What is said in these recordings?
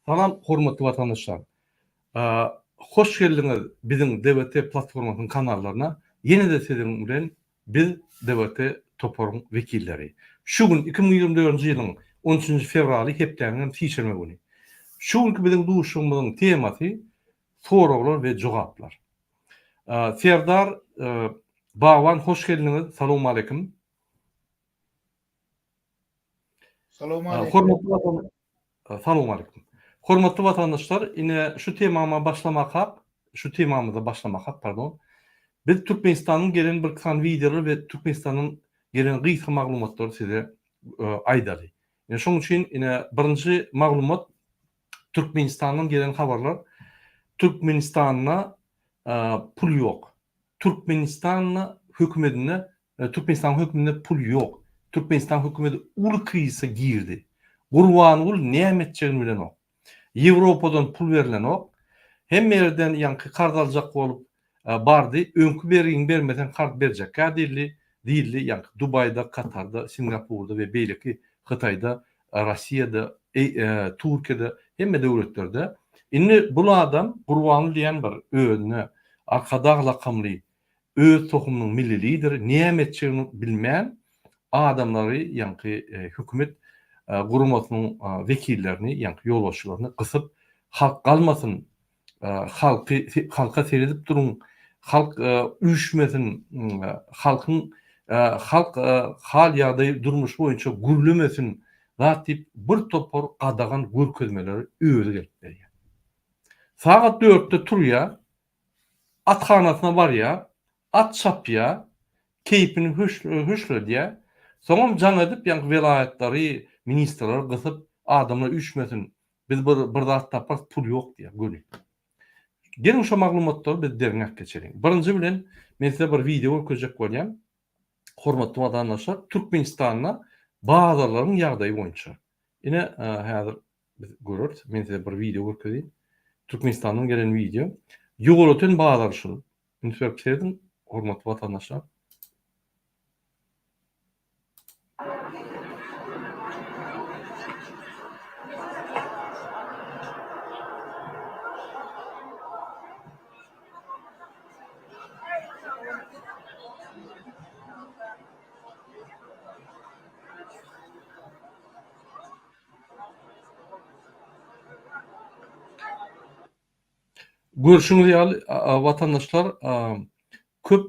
Salam hormatly vatandaşlar. Hoş geldiniz bizim DBT platformasının kanallarına. Yeni de sizin bilen biz DBT Topor'un vekilleri. Şu gün 2024 yılın 13. fevralı heplerinin seçilme günü. Şu günkü bizim duşumuzun teması sorular ve cevaplar. Serdar Bağvan hoş geldiniz. Selamun aleyküm. Selamun aleyküm. Selamun aleyküm. Hormatly vatandaşlar, ine şu temamıza başlamak pardon. Biz Türkmenistan'ın gelen bir kısan videoları ve Türkmenistan'ın gelen gıysa maglumatları size aydary. Ine şoň üçin ine birinji maglumat Türkmenistan'ın gelen habarlar. Türkmenistan'a pul yok. Türkmenistan'a hükümetine Türkmenistan hükümetine pul yok. Türkmenistan hükümeti ul kıyısa girdi. Gurban ul nämetçegini bilen ok. Ýewropadan pul berilen ok. Hem yerden ýanky kart aljak bolup bardy. Öňkü bermeden kart berjek. Dilli ýanky Dubayda, Katarda, Singapurda we beýleki Hytaýda, Rossiýada, Türkiýede hemme döwletlerde inni bu adam Gurbanly diýen bir özüne arkada lakamly öz tohumynyň millilidir. Nämetçegini bilmän adamlary ýanky hökümet gurumatynyň vekillerini ýanky ýolbaşçylaryny gysyp halk galmasyn, halka seredip durun, halk üşmesin, halkyň halk hal ýagdaý durmuş boýunça gürlemesin zat diýip bir topor gadagan görkezmeleri öýüri gelip berýär. Saat 4'te turýa, athanasyna barýa, at çapýa, keypini höşlediýär. Soňam jaň edip ýanky welaýatlary, ministrler gysyp adamlar üşmesin. Biz bir zat tapas pul ýok diýär göni. Gelin şu maglumatlary biz derňek geçelim. Birinji bilen men size bir video görkezjek bolýam. Hormatly vatandaşlar, Türkmenistanyň bazalaryň ýagdaýy boýunça. Ine häzir biz görürüz. Men size bir video görkezýän. Türkmenistanyň gelen video. Ýoguratan bazar şu. Müsabakatyn hormatly vatandaşlar. Görüşüňiz ýaly vatandaşlar, köp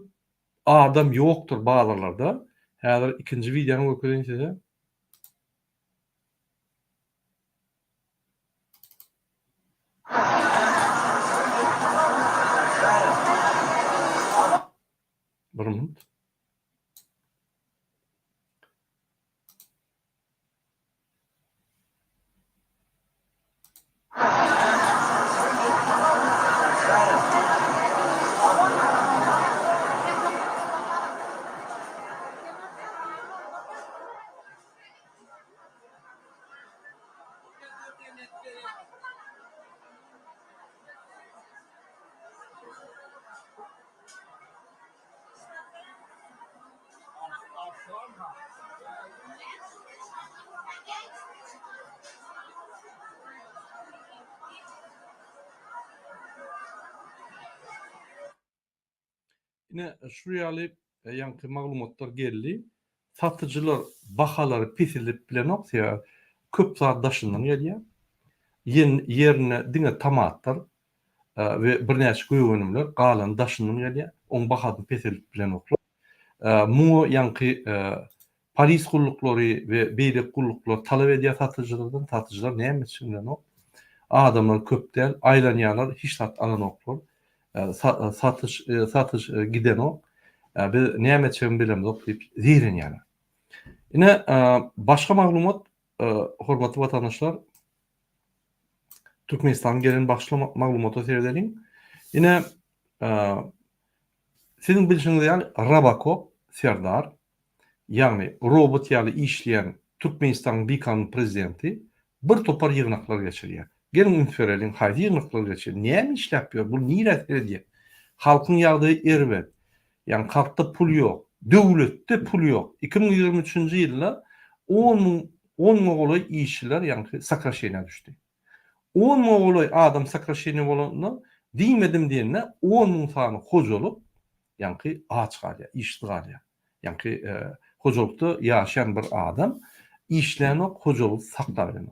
adam ýokdur bazarlarda. Häzir ikinji videoňy görkezýän size. Bir minut. Ine şu ýaly ýanky maglumatlar geldi. Satyjylar bahalary pesilip bilen oksa köp zat daşyndan gelýär. Yerine diňe tamatlar we birnäçe göýönümler galan daşyndan gelýär. Oň bahady pesilip bilen oklar. Mu ýanky polis gullukları we beýlek gulluklar talap edýär satyjylardan. Satyjylar näme üçin bilen ok? Adamlar köp däl, aýlanýarlar, hiç sat alan oklar. Satış giden o. Biz näme üçin bilemiz diýip zirenýärler. Ine başga maglumat, hormatly vatandaşlar, Türkmenistan'dan gelen başga maglumata seredelim. Ine sizin bilişiňiz ýaly Rabakov Serdar, ýagny robot ýaly işleýän Türkmenistan'ın bikan prezidenti bir topar ýygnaklar geçirýär. Gelin ünsörelin haýdy ýygnaklar geçirýär. Näme işläpýär? Bu nire edýär? Halkyň ýagdaýy erbet. Yani halkta pul yok. Döwletde pul yok. 2023-nji ýylda 10 goly işçiler yani sakraşyna düşdi. 10 moğolay adam sakraşyny bolanyny diýmedim diýende 10 000 sany hojuluk ýanky aç galýar, işli galýar. Ýanky hojulukda ýaşaýan bir adam işlerini hojuluk saklap bilen.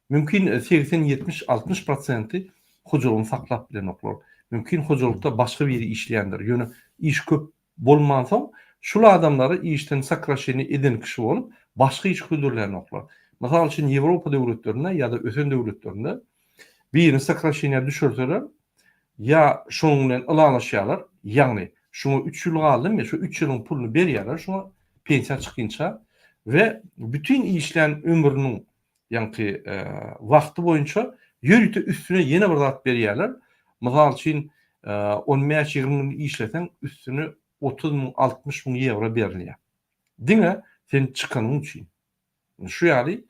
Mümkin 80-70-60% hojulugyny saklap bilen oklar. Mümkin hojulukda başga biri işleýändir. Ýöne iş köp bolmansa şul adamlary işden sakraşyny eden kişi bolup başga iş güdürlerini oklar. Mesela için Avrupa devletlerinde ya da öten devletlerinde birini sakraşyna düşürseler ya şonuň bilen ılalaşýarlar, ýagny şunu 3 ýyl galdym ya şu 3 ýylyň pulunu berýärler, şuna pensiýa çykynça we bütün işlerin ömrüniň ýanky wagty boýunça ýörüte üstüne ýene bir zat berýärler. Mesela için 15-20 ýyl işleten üstüne 30 000 60 000 euro berilýär. Diňe sen çykanyň üçin. Şu ýaly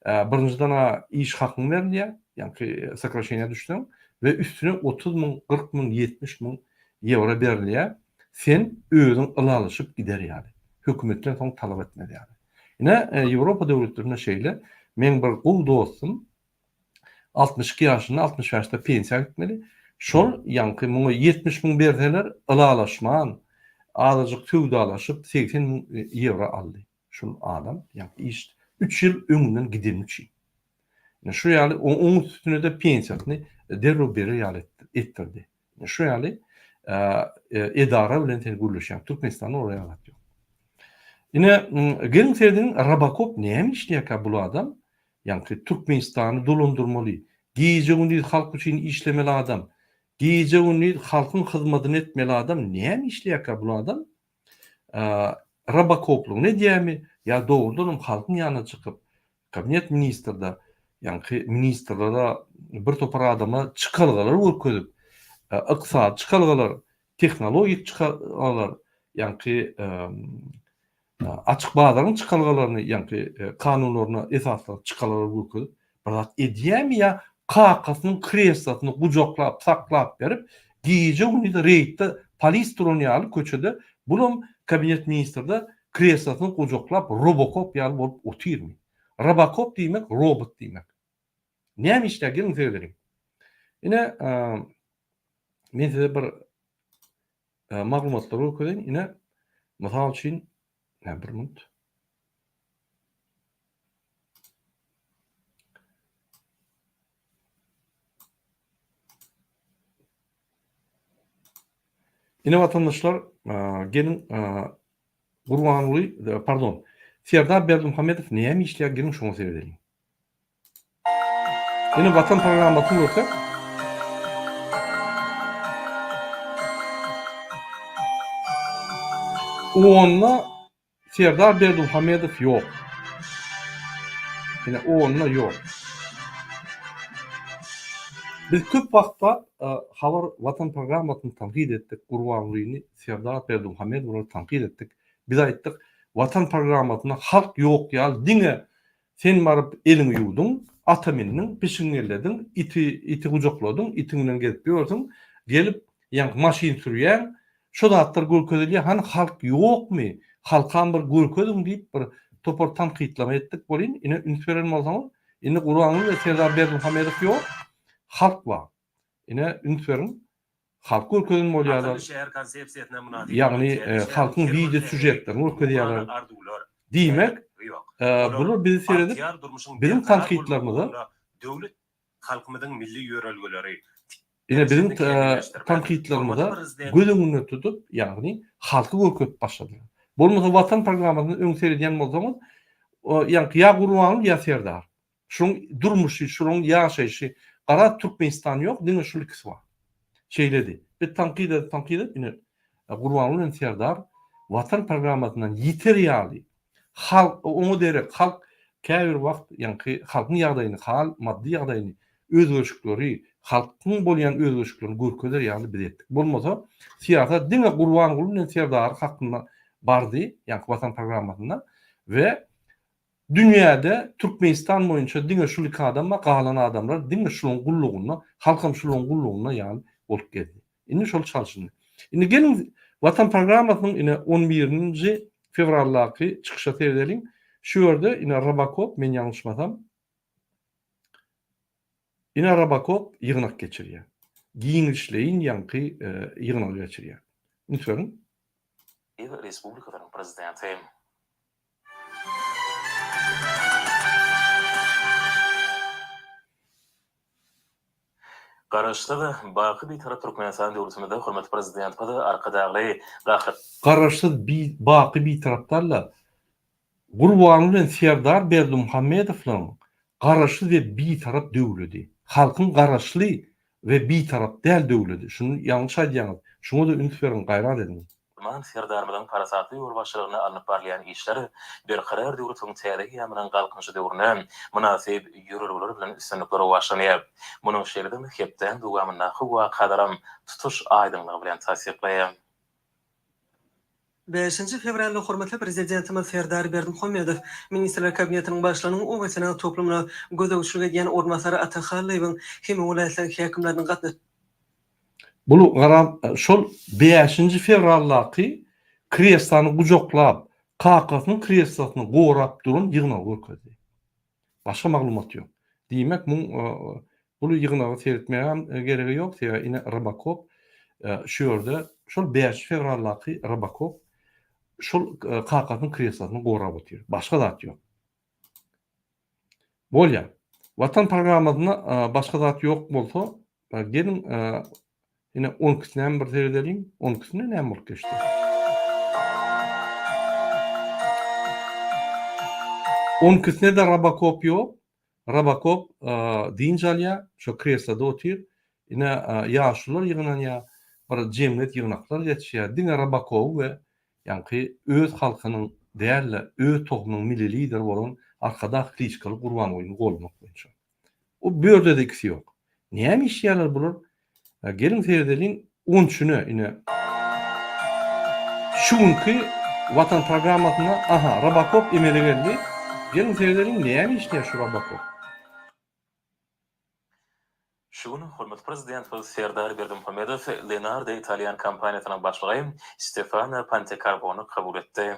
birinciden iş hakyny berilýär, ýanky sakraşyna düşdüň ve üstüne 30 000, 40 000, 70 000 euro berilýär. Sen özüň ılalaşyp gider ýaly. Hökümetden soň talap etmedi ýaly. Ine Ýewropa döwletlerinde şeýle, men bir gowy dostum 62 ýaşynda 60 ýaşda pensiýa gitmeli. Şol ýanky muňa 70 000 berseler ılalaşman, azyjyk tüwdalaşyp 80 000 euro aldy. Şol adam ýanky iş 3 ýyl öňünden gidilmekçi. Şu ýaly oň üstüne de pensiýasyny derrüw berýär etdirdi. Şu ýaly edara bilen tergürleşýän Türkmenistanyň oraya gatdy. Ine gelin serdiň Rabakop näme işleýär bu adam? Ýanky Türkmenistany dolandyrmaly, gije gündüz halk üçin işlemeli adam, gije gündüz halkyň hyzmatyny etmeli adam näme işleýär bu adam? Rabakopluň ne diýämi? Ya doğrudan halkyň ýanyna çykyp kabinet ministrde ýanky ministrlara bir topar adama çykalgalar görkezip ykysady çykalgalar, tehnologik çykalgalar ýanky açyk bazaryň çykalgalaryny ýanky kanunlaryna esaslap çykalgalar görkezip bir zat edýämi ýa kakasynyň kreslosyny gujoklap saklap berip gije gündüz reýtde polis duranyňaly köçede bulum kabinet ministrde kreslosyny gujoklap Robocop ýaly bolup otyrmy. Robocop diýmek robot diýmek. Näme işlägin söýlerim. Ine men size bir maglumatlar öküden ine mysal üçin bir minut. Ine vatandaşlar gelin Gurbanly, pardon, Serdar Berdimuhammedow näme işleýär gelin şoňa seredelim. Ine Vatan programmasyny görse onunla Serdar Berdimuhammedow ýok. Ine onunla ýok. Biz köp wagtda habar Vatan programmasyny tanqid etdik, Gurbanlyny Serdar Berdimuhammedowy tanqid etdik. Biz aýtdyk, Vatan programmasyna halk ýok ýaly diňe sen baryp elini ýuwdyň, ata meniniň peşiňe geldiň, iti gujokladyň, itiňden gelip ýördiň, gelip ýanky maşyn sürýän, şo zatlar görkezilýär, hani halk ýokmy? Halkan bir görkeziň diýip bir topar tanqidlama etdik bolyn. Ine ünsveren bolsaňyz, ine Gurbanly we Serdar Berdimuhammedow ýok, halk bar. Ine ünsveren halk görkezin bolýarlar. Şehir konsepsiýasyna münasip. Ýagny halkyň video süjetlerini görkezýärler. Diýmek, bular bizi seredip bizim tanqidlarymyza döwlet halkymyzyň milli ýörelgeleri ine bizim tanqidlarymyza gözüňde tutup, ýagny halky görkezip başladylar. Bolmasa Vatan programmasyny öňserýän bolsaňyz, ýanky ýa Gurbanly ýa Serdar. Şoň durmuşy, şoň ýaşaýşy, gara Türkmenistan ýok, diňe şol ikisi bar. Şeýledi. Bir tanqid ine Gurbanly we Serdar Vatan programmasynyň ýeter ýaly halk onu derek halk käbir wagt ýanky halkyň ýagdaýyny, hal maddi ýagdaýyny, özgörşükleri, halkyň bolýan özgörşüklerini görkezer ýaly biz etdik. Bolmasa siýasat diňe Gurbanly bilen Serdar hakynda bardy, ýanky Vatan programmasyna we dünýäde Türkmenistan boýunça diňe şol iki adam galan adamlar diňe şolun gullugyna, halkym şolun gullugyna ýaly bolup geldi. Indi şol çalşyndy. Indi gelin Vatan programmasynyň ine 11-nji fevraldaky çykyşa seredelim. Şu ýerde ine Rabakop, men ýalňyşmasam, Ine Rabakov yığınak geçiriyor. Giyinişleyin yankı yığınak geçiriyor. Lütfen. Respublikaların prezidenti. Garaşda da bakı bir taraf Türkmenistan devletinde hürmet prezident da arkadagly gahir. Garaşsız bir bakı bir taraftarla Gurbanly bilen Serdar Berdimuhammedowyň garaşly we bir taraf döwledi. Halkyň garaşly we bir taraf däl döwledi. Şunu ýalňyş aýdýaňyz. Şuňa da üns beriň, gaýrat edin. Man Serdarmyň parasatly ýol başlygyna alınıp barlayan işleri berkarar döwletiň täzeki ýamynyň galkynjy döwrüne münasib ýörelgeler bilen üstünlikleri başlanýar. Munyň şeýle hepden dowamyna howwa kadaram tutuş aýdynlygy bilen tasdiklaýar. 5 fevralda hormatly prezidentimiz Serdar Berdimuhammedow Ministrler Kabinetiniň başlanyň owasyna toplumyna gözegçilik edýän ornmasary Atahallaýyň hem welaýatlaryň häkimleriniň gatnaşyp Bulu garam şol 5 fevraldaky kreslany gujoklap, kakasynyň kreslasını gorap durun ýygnagy görkezdi. Başga maglumat ýok. Diýmek bulu ýygnagy seyretmeýän geregi ýok. Sebäbi ine Rabakov şu ýerde şol 5 fevraldaky Rabakov şol kakasynyň kreslasyny gorap otyr. Başga zat ýok. Bolýar. Watan programmasyna başga zat ýok bolsa, gelin yine 10 kişiden bir seyredelim. 10 kişiden ne bolup geçti? On kişide de Rabakov yok. Rabakov dinjalya şu kreslada otyr. Yine ýaşlylar ýygnanýa bir jemgyýet ýygnaklar ýetişýär. Dine Rabakov we ýanky öz halkynyň değerli, öz toplumynyň milli lider bolan arkada Klitschko Gurbanovlyň golmak boýunça. O börde de ikisi yok. Näme iş ýalar bular? Gelin seyredelim 13'üne yine şunki Vatan programmasyna Rabakov emele geldi. Gelin seyredelim näme işler şu Rabakov. Şunu hürmet prezident Serdar Berdimuhammedow Leonardo Italian kampaniýasynyň başlygy Stefano Pantecarbony kabul etdi.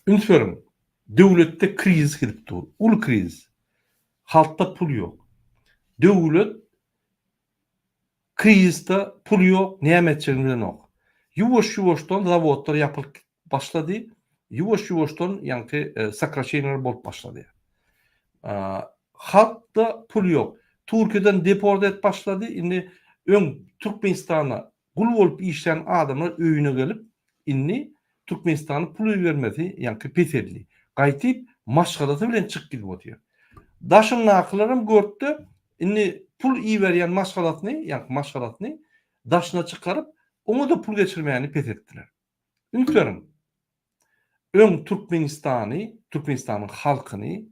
Ünsörüm, döwletde kriz girip dur. Ul kriz. Halkda pul ýok. Döwlet krizde pul ýok, näme etjegini ýok. Ýuwaş-ýuwaşdan zawodlar ýapylyp başlady. Ýuwaş-ýuwaşdan ýanky sakraşenler bolup başlady. Halkda pul ýok. Türkiýeden deport et başlady. Indi öň Türkmenistana gul bolup işleýän adamlar öýüne gelip, indi Türkmenistana pul bermedi, ýanky peterli. Gaýtyp maşgalasy bilen çykyp gidip otýar. Daşyň naklarym gördi. Indi pul berýän maşgalatyny, ýanky maşgalatyny daşyna çykaryp, oňa da pul geçirmeýäni petetdiler. Ünsörüm. Öň Türkmenistanyň halkyny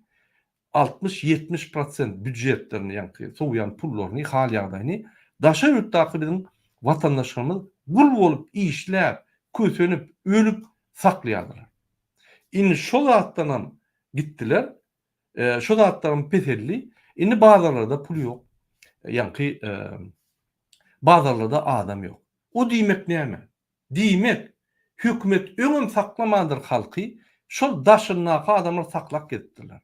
60-70% büdjetlerini ýanky soňyan pullaryny, hal ýagdaýyny daşa ýurtdaky biziň watandaşlarymyz gul bolup işläp, kösenip, ölüp saklaýarlar. Indi şol zatdan gitdiler. Şol zatlaryň peterli. Indi bazarlarda pul ýok. Ýanky bazarlarda adam ýok. O diýmek näme? Diýmek hökümet öňüm saklamadyr halky, şol daşynaky adamlar saklap getdiler.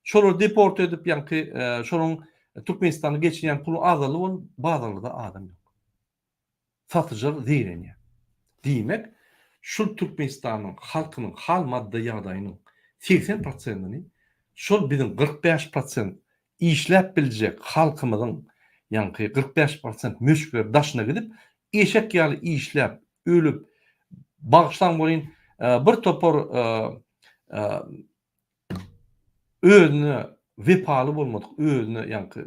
Şolu deport edip ýanky şonuň Türkmenistany geçirýän pulu azaly bolup bazarlarda adam ýok. Satyjylar diýrenýär. Diýmek şu Türkmenistanyň halkynyň hal madda ýagdaýynyň 80%-ni şol biziň 45% işläp biljek halkymyzyň ýanky 45% möşkür daşyna gidip eşek ýaly işläp, ölüp bagşlan bolýan bir topor özüne wepaly bolmadyk, özüne ýanky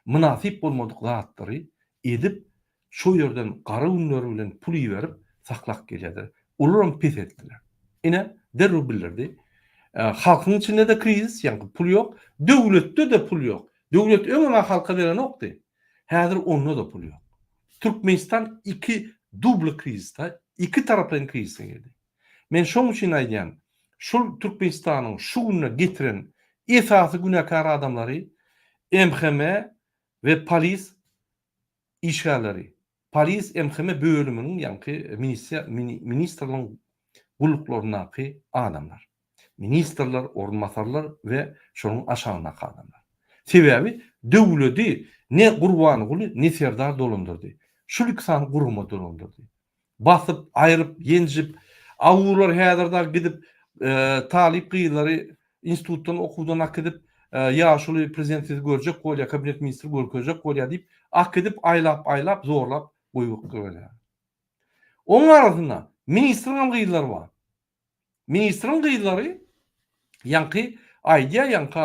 münasip bolmadyk zatlary edip şu ýerden gara ünleri bilen pul berip saklap gelýärler. Olaram pes etdiler. Ine derrü bildirdi. Halkyň içinde de kriz, ýanky pul ýok, döwletde de pul ýok. Döwlet öňe halka beren okdy. Häzir onda da pul ýok. Türkmenistan iki dubly krizde, iki tarapdan krizde girdi. Men şoň üçin aýdýan, şol Türkmenistanyň şu güne getiren esasy günäkar adamlary MHM we polis işgärleri. Polis MHM bölüminiň ýanky ministrligiň guluklarynaky adamlar. Ministrler, ornmasarlar we şonuň aşagynaky adamlar. Sebäbi döwleti ne Gurbanyguly ne Serdar dolandyrdy. Şu ikisini guruma dolandyrdy. Basyp, aýryp, ýenjip, awurlar häzirde gidip talip gyýlary institutdan okuwdan akydip ya şuly prezidenti görjek bolýa, kabinet ministri görkezek bolýa diýip akydip aýlap zorlap goýup goýýar. Onuň arasynda ministriň gyýlary bar. Ministriň gyýlary ýanky aýdýa ýanka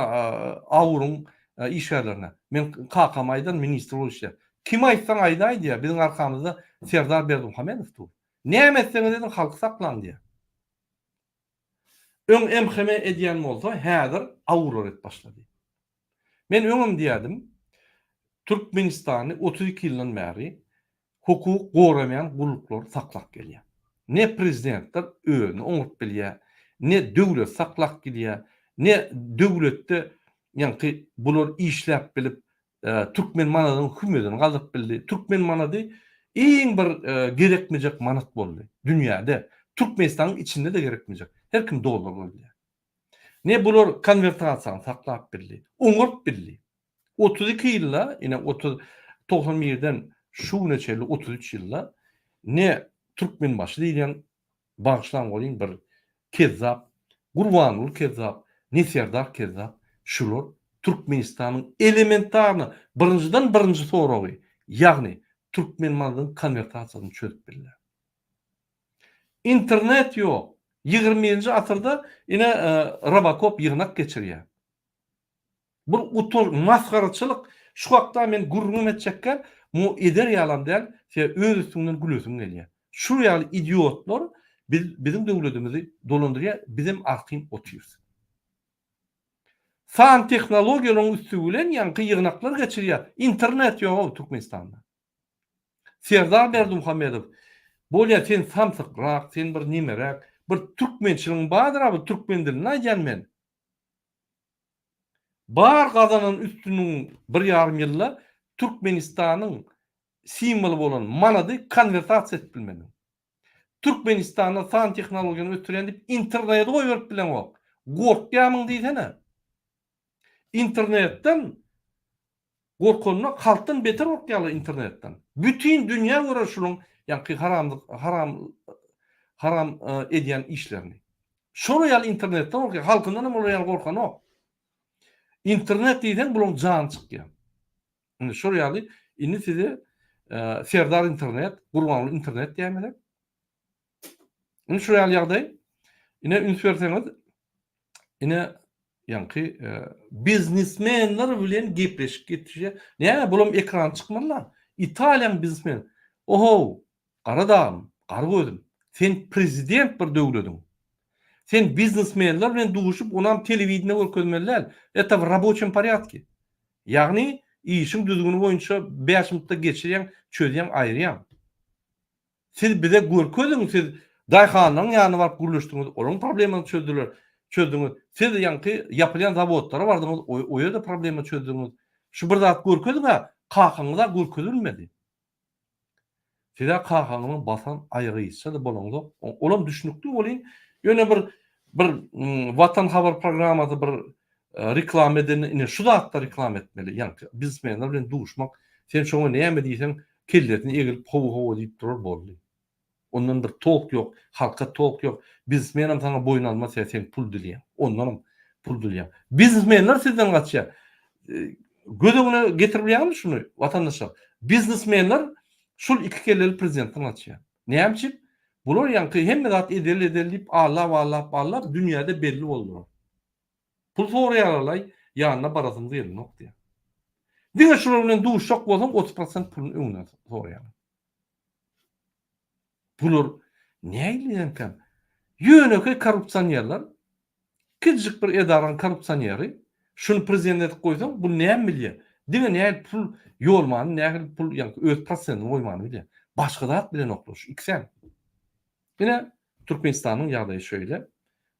awuryň işgärlerine. Men Kakamaydan ministr bolýar. Kim aýtsaň aýdaýdy, biziň arkamyzda Serdar Berdimuhamedow dur. Näme etseňiz edin halk saklandy. Öň emheme edýän bolsa, häzir awurlar et başlady. Men öňüm diýädim, Türkmenistany 32 ýyldan bäri hukuk goramayan guluklar saklap gelýär. Ne prezidentler öňü oňup bilýär, ne döwlet saklap gelýär, ne döwletde ýanky bular işläp bilip Türkmen manadyň hükümetini galyp bildi. Türkmen manady iň bir gerekmejek manat boldy. Dünýäde, Türkmenistanyň içinde de gerekmejek. Her kim doldur boldy. Ne bular konvertasiýany saklap bildi. Oňup bildi. 32 ýylda, ine 91-den şu neçeli 33 ýylda ne Türkmen başı diýen bagşlan bolýan bir kezzap, Gurbanyl kezzap, ne Serdar kezzap, şular Türkmenistanyň elementarny birinji soragy, ýagny Türkmen manadyň konvertasiýasyny çözüp bildiler. İnternet ýok. 20-nji asyrda ine Robocop ýygnak geçirýär. Bu utur maskaraçylyk şu hakda men gurrun etjekkä mu eder ýalan däl, öz üstünden gülüsün gelýär. Şu ýaly idiotlar bizim döwletimizi dolandyrýar, bizim arqym otyýar. San tehnologiýalaryň üstü bilen ýanky ýygnaklar geçirýär. İnternet ýok Türkmenistanda. Serdar Berdimuhamedow bolýa sen samsykrak, sen bir nimerek, bir türkmençiligiň bardyr, bu türkmen dilini aýdýan men. Bar gazanın üstünün 1,5 ýylla Türkmenistanyň simbolu bolan manady konvertasiýa etip bilmedi. Türkmenistanda san tehnologiýany ötüren dip internete goýup bilen o. Gorkýamyň diýsene. İnternetten gorkanyna halkdan beter gorkýarlar internetden. Bütün dünýä görür şunun ýanky haram edýän işlerini. Şonu ýaly internetden gorkýar, halkyndan hem olar ýaly gorkan o. İnternet diýden bulan jan çykýar. Indi şu ýaly indi size Serdar internet, Gurbanyl internet diýmeler. Indi şu ýaly ýagdaý ine ünsberseňiz ine ýanky biznesmenler bilen gepleşip gitýär. Näme bulam ekran çykmalar? İtaliýan biznesmen. Oho, garadam, gara gözüm. Sen prezident bir döwletiň. Sen biznesmenler bilen duşup onam telewizionyna görkezmeler. Eta в рабочем порядке. Ягни işin düzgünü boýunça 5 minutda geçirýän, çözýän, aýrýan. Siz bize görkeziň, siz daýhanyň ýanyna baryp gürleşdiňiz, olaryň problemini çözdüňiz. Siz ýanky ýapylýan zawodlara bardyňyz, o ýerde problemi çözdüňiz. Şu bir zat görkeziň, kakanyňda görkezilmedi. Size kakanyň basan aýryýsa da bolaňyz, olam düşünükli bolýan. Ýöne bir Vatan Habar programmasy bir reklam edeni, şu zatda reklam etmeli. Ýanky bizmenler bilen duşmak, sen şoňa näme diýsen, kelletini egilip howa diýip durar boldy. Ondan bir tok ýok, halka tok ýok. Bizmenem saňa boyun alma, sen pul dilýär. Ondan pul dilýär. Bizmenler sizden gaçýar. Gödüňe getirip ýaly şunu watandaşlar. Biznesmenler şul iki kelleli prezidentden gaçýar. Näme? Bular ýanky hemme zat edel diýip Allah dünýäde belli boldular. Pul soraýarlar, ýanyna barasyň diýelim nokta. Diňe şular bilen duşak bolan 30% pulun öňüne soraýarlar. Bular näýleýän? Ýöneki korrupsiýonlar, küçük bir edaran korrupsiýonary, şunu prezident goýsaň, bu näme bilýär? Diňe näme pul ýolmany, näme pul ýanky öz prosentini goýmany bilýär. Başga zat bilen oklar, ikisi. Yine Türkmenistan'ın ýagdaýy şöyle.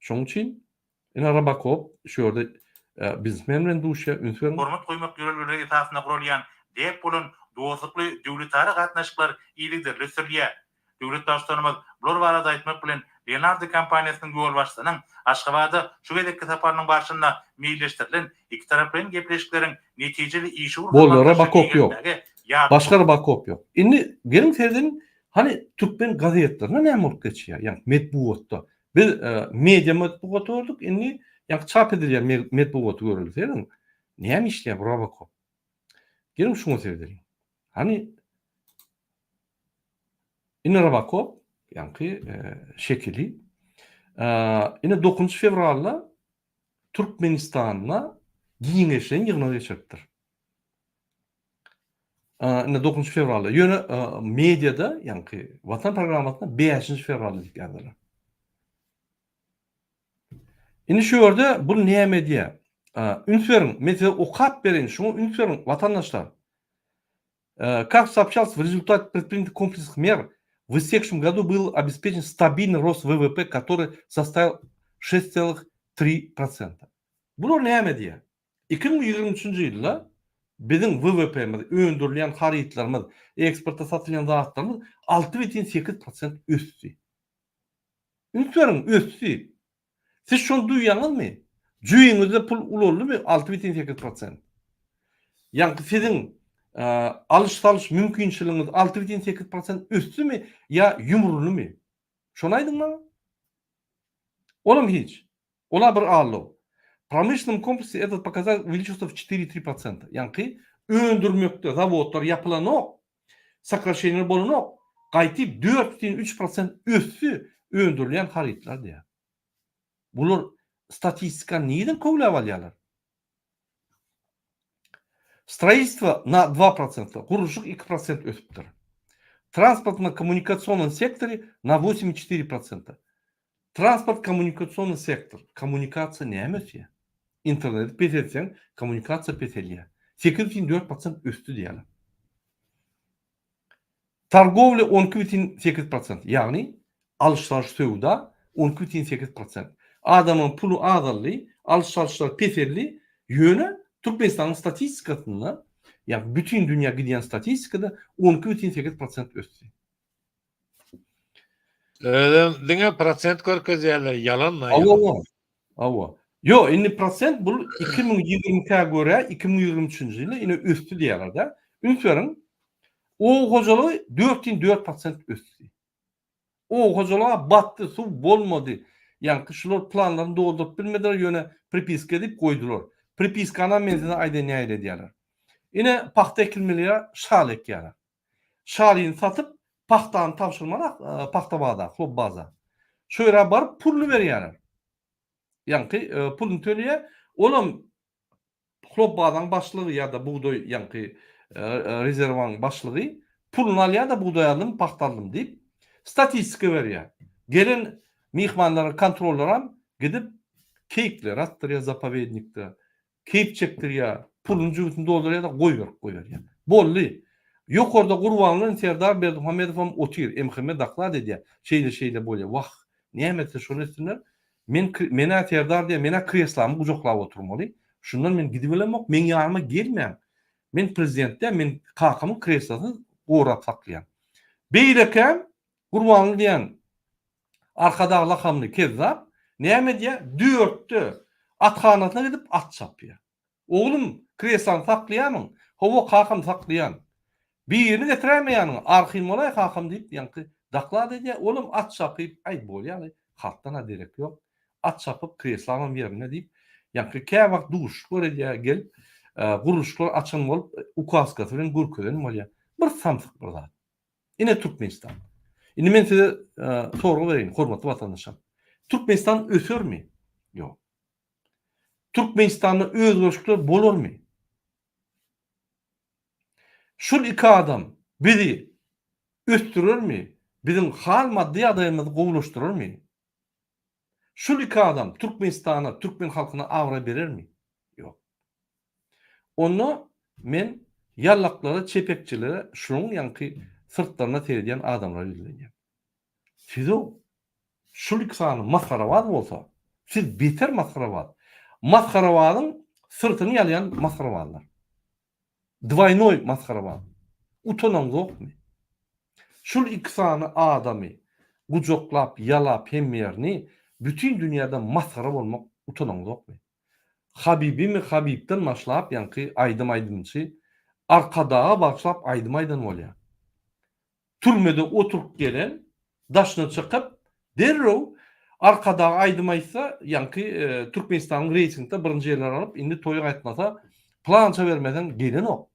Şoň üçin ine Robocop şu ýerde bizmenlen duşa ünsüren hormat goýmak ýöreleri esasynda gurulýan dep bolan dowlukly döwlet ara gatnaşyklar iýligdir, lösürlýär. Döwlet başlanmak, bular barada aýtmak bilen, diýen Leonardo kampaniýasynyň ýol başçysynyň Aşgabatda şu gedekki saparynyň başynda meýilleşdirilen iki taraplyň gepleşikleriň netijeli işi Bollara bakop yok. Başka bakop yok. Inni gelin serdin hani Türkmen gazetlerine näme bolup geçýär? Yani medbuatda. Biz media medbuatı olduk. Inni yani çap edilýän medbuatı görülýär. Näme işler bura bakop? Gelin şunu serdin. Hani inni bakop yani şekili yine 9 fevralda Türkmenistan'la giňeşen ýygyna geçiripdir. Yine 9 fevralda yöne medyada yani Vatan programmasında 5 fevralda diklerler. Yine şu orada bu niye medya? Ünsverin, mesela o kap verin, şunu ünsverin vatandaşlar. Как сообщалось, в результате предпринятых комплексных мер в истекшем году был обеспечен стабильный рост ВВП, который составил 6,3%. Bular näme diýär? 2023-nji ýylda bizim WWP'miz, öndürilen haritlarımız, eksporta satılan zatlarımız 6,8% ösdi. Ünsverin ösdi. Siz şonu duýýaňyzmy? Jüýüňizde pul uloldymy? 6,8%. Yani sizin alış mümkinçiliğiniz 6,8% ösdümi ya yumrulymy? Şonu aýdyňmy? Olam hiç. Ola bir allo. Промышленном комплексе этот показатель увеличился в 4,3%. Yani öndürmekte zavodlar yapılanok, sakraşenler bolunok, qaytyp 4,3% össü öndürülen haritlar diýär. Bular statistika neden koglap alýarlar? Строительство на 2%, гурушук 2% ösüpdir. Транспортно-коммуникационном секторе на 8,4%. Transport-kommunikasyonny sektor. Kommunikasiýa näme ösýär? İnternet petelsen, kommunikasiýa petelýär. 8,4% östü diýerler. Targovля 12,8%. Yani alış-sataş söwda 12,8%. Adamın pulu azally, alış-satışlar petelli ýöne Türkmenistanyň statistikasynda, yani bütün dünya gidýän statistikada 12,8% ösdi. Diňe prosent görkezýärler, yalanma. Awa. Yo, inni prosent bu 2020'a göre 2023-nji ýyla ine ösdi diýerler da. Ünsverin o hojaly 4,4% ösdi. O hojalyga batdy, su bolmady. Yani şular planlaryny doldurup bilmediler, ýöne pripiska edip goýdular. Pripiskana menzine aýda näýle diýerler. Ine paxta ekilmelere şal ekýärler. Şalyny satyp paxtany tapşyrmarak paxta bazda, hop baza. Şöýra baryp pulny berýärler. Yani pulny töleýär. Olam hop bazanyň başlygy ýa-da buğdoý yani rezerwanyň başlygy pulny alýar da buğdoý alym, paxta alym diýip statistika berýär. Gelin mihmanlara, kontrollera gidip keyikler attırýar zapovednikde. Keyip çektirýär, pulun jüýtini doldurýar da goýber. Bolly. Yok orada gurbanlyň Serdar Berdimuhamedow otyr, emhime daklad edýär. Şeýle bolýar. Wah, näme şonu etdiler? Mena Serdar diýär, mena kreslamy gujoklap oturmaly. Şundan men gidip bilemok, men ýanyma gelmän. Men prezidentde, men kakamy kreslasyny gorap saklaýan. Beýlekem gurbanlyk diýen arkada lakamly kezzap, näme diýär? Dörtde atxanasyna gidip at çapýar. Oğlum kreslany saklaýarmyň? Howa kakam saklaýan. Birini getiremeyanyň, arhym bolay kakam diýip ýanky daklad edýär. Oğlum at çapyp, ay bolýar, halkdan derek ýok. At çapyp kreslanyň ýerine diýip ýanky käwak duş göredýär gelip guruluşlar açan bolup ukaska bilen gürkeden bolýar. Bir samsyk bir zat. Ine Türkmenistan. Ine men size sorgu bereyim, hormatly vatandaşlar. Türkmenistan ösürmi? Ýok. Türkmenistan'da özgürlükler bolurmy? Şul iki adam bizi östürürmi? Bizim hal maddi adayımızı gowulaşdyryrmy? Şul iki adam Türkmenistan'a, Türkmen halkyna awra berermi? Ýok. Onu men ýallaklara, çepekçilere, şunun ýanky sırtlarına teredýän adamlar ýüzlenýär. Siz o şul iki sany maskarabad bolsa, siz beter maskarabad. Maskaravadyň sırtyny ýalýan maskaravadylar. Dwaynoy maskaravad. Utanam zokmy? Şul iki sany adamy gujoklap, yalap hemmerini bütün dünyada maskara bolmak utananyňyz ýokmy? Habibimi Habibden başlap ýanky aýdym-aýdymçy arkadağa başlap aýdym-aýdym bolýar. Türmede oturup gelen daşna çıkıp derrew arkadağa aýdymaýsa ýanky Türkmenistanyň reýsinde birinji ýerler alyp indi toýa gaýtmasa plança bermeden gelen ok.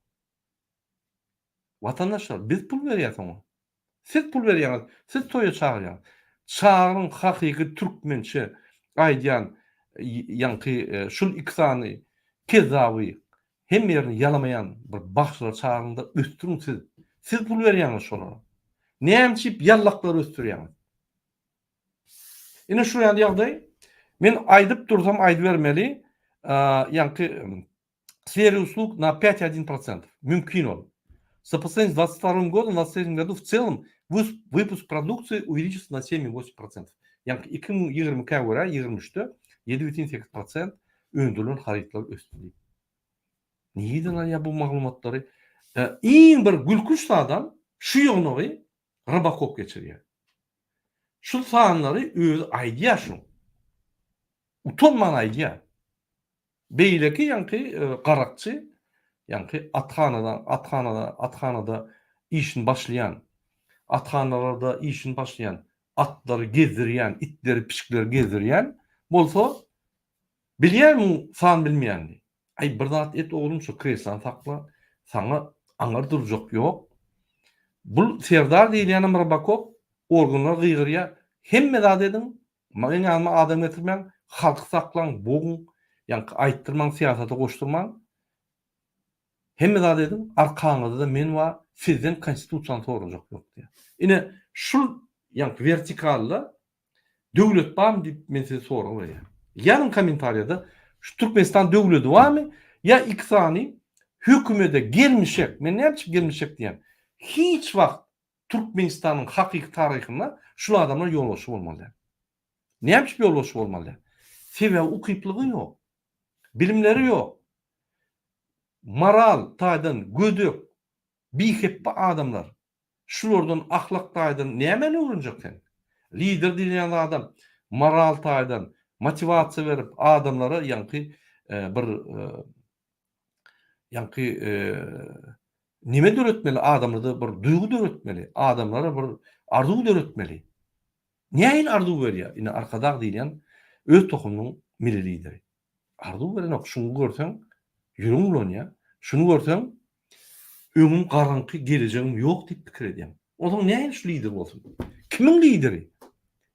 Vatandaşlar biz pul berýärsiň. Siz pul berýäňiz, siz toýa çağırýan. Çağırın hakyky türkmençe aýdýan ýanky şul iksany kezawy hem ýerini ýalamayan bir başlar çağırynda östürün siz. Siz pul berýäňiz şolara. Näçip ýallaklar östürýäňiz. Ine şu ýagdaý men aýdyp dursam aýdy bermeli, ýanky сфере услуг на 5-1%. Мümkin ol. За последние 22 году, в 2023 году в целом выпуск продукции увеличился на 7,8%. Yani 2020'ye göre 23'te 7,8% öndürülen haritler üstünde. Neydi ya bu maglumatları? İyi bir gülküçlü adam şu yonuğu Rabakop geçiriyor. Şu sahanları öz aydiya şu. Utanman aydiya. Beyleki yankı qarakçı, yankı atxanada işin başlayan, atxanalarda işin başlayan, atları gezdirýän, itleri, pişikleri gezdirýän bolsa bilýär mi san bilmeýändi. Ay bir zat et oğlum şu kreslan sakla, sana aňar durjak ýok. Bu Serdar diýilýän Rabakop organlar gygyrýa hemme zat edin, maňa ýanyma adam getirmän, halk saklan, boğun, yani aýtdyrmaň siyasata goşdurmaň. Hemme zat edin, arkaňyzda da men wa sizden konstitusiýany sorajak ýok diýär. Ine şu yani vertikalda döwlet barmy diýip men size soraw berýär. Ýanyn kommentariýada şu Türkmenistan döwleti barmy ya iksany hökümete gelmişek, men näçe gelmişek diýen. Hiç wagt Türkmenistanyň hakyky taryhynda şu adamlar ýolbaşy bolmaly. Näçe ýolbaşy bolmaly? Sebäbi ukyplygy ýok. Bilimleri ýok. Moral taýdan gödük, biheppa adamlar. Şulardan ahlak taýdan näme öwrenjek sen? Lider diýen adam moral taýdan motivasiýa berip adamlara ýanky bir ýanky nime döretmeli adamlara bir duýgu döretmeli, adamlara bir arzuw döretmeli. Näil arzuw berýär? Ine arkadag diýen öz tohumynyň milli lideri. Arzuw beren ok şunu görseň ýürüň bolan ýa. Şunu görseň öňüm garanky geleceğim yok diýip pikir edýän. Onuň näme şu lider bolsun? Kimiň lideri?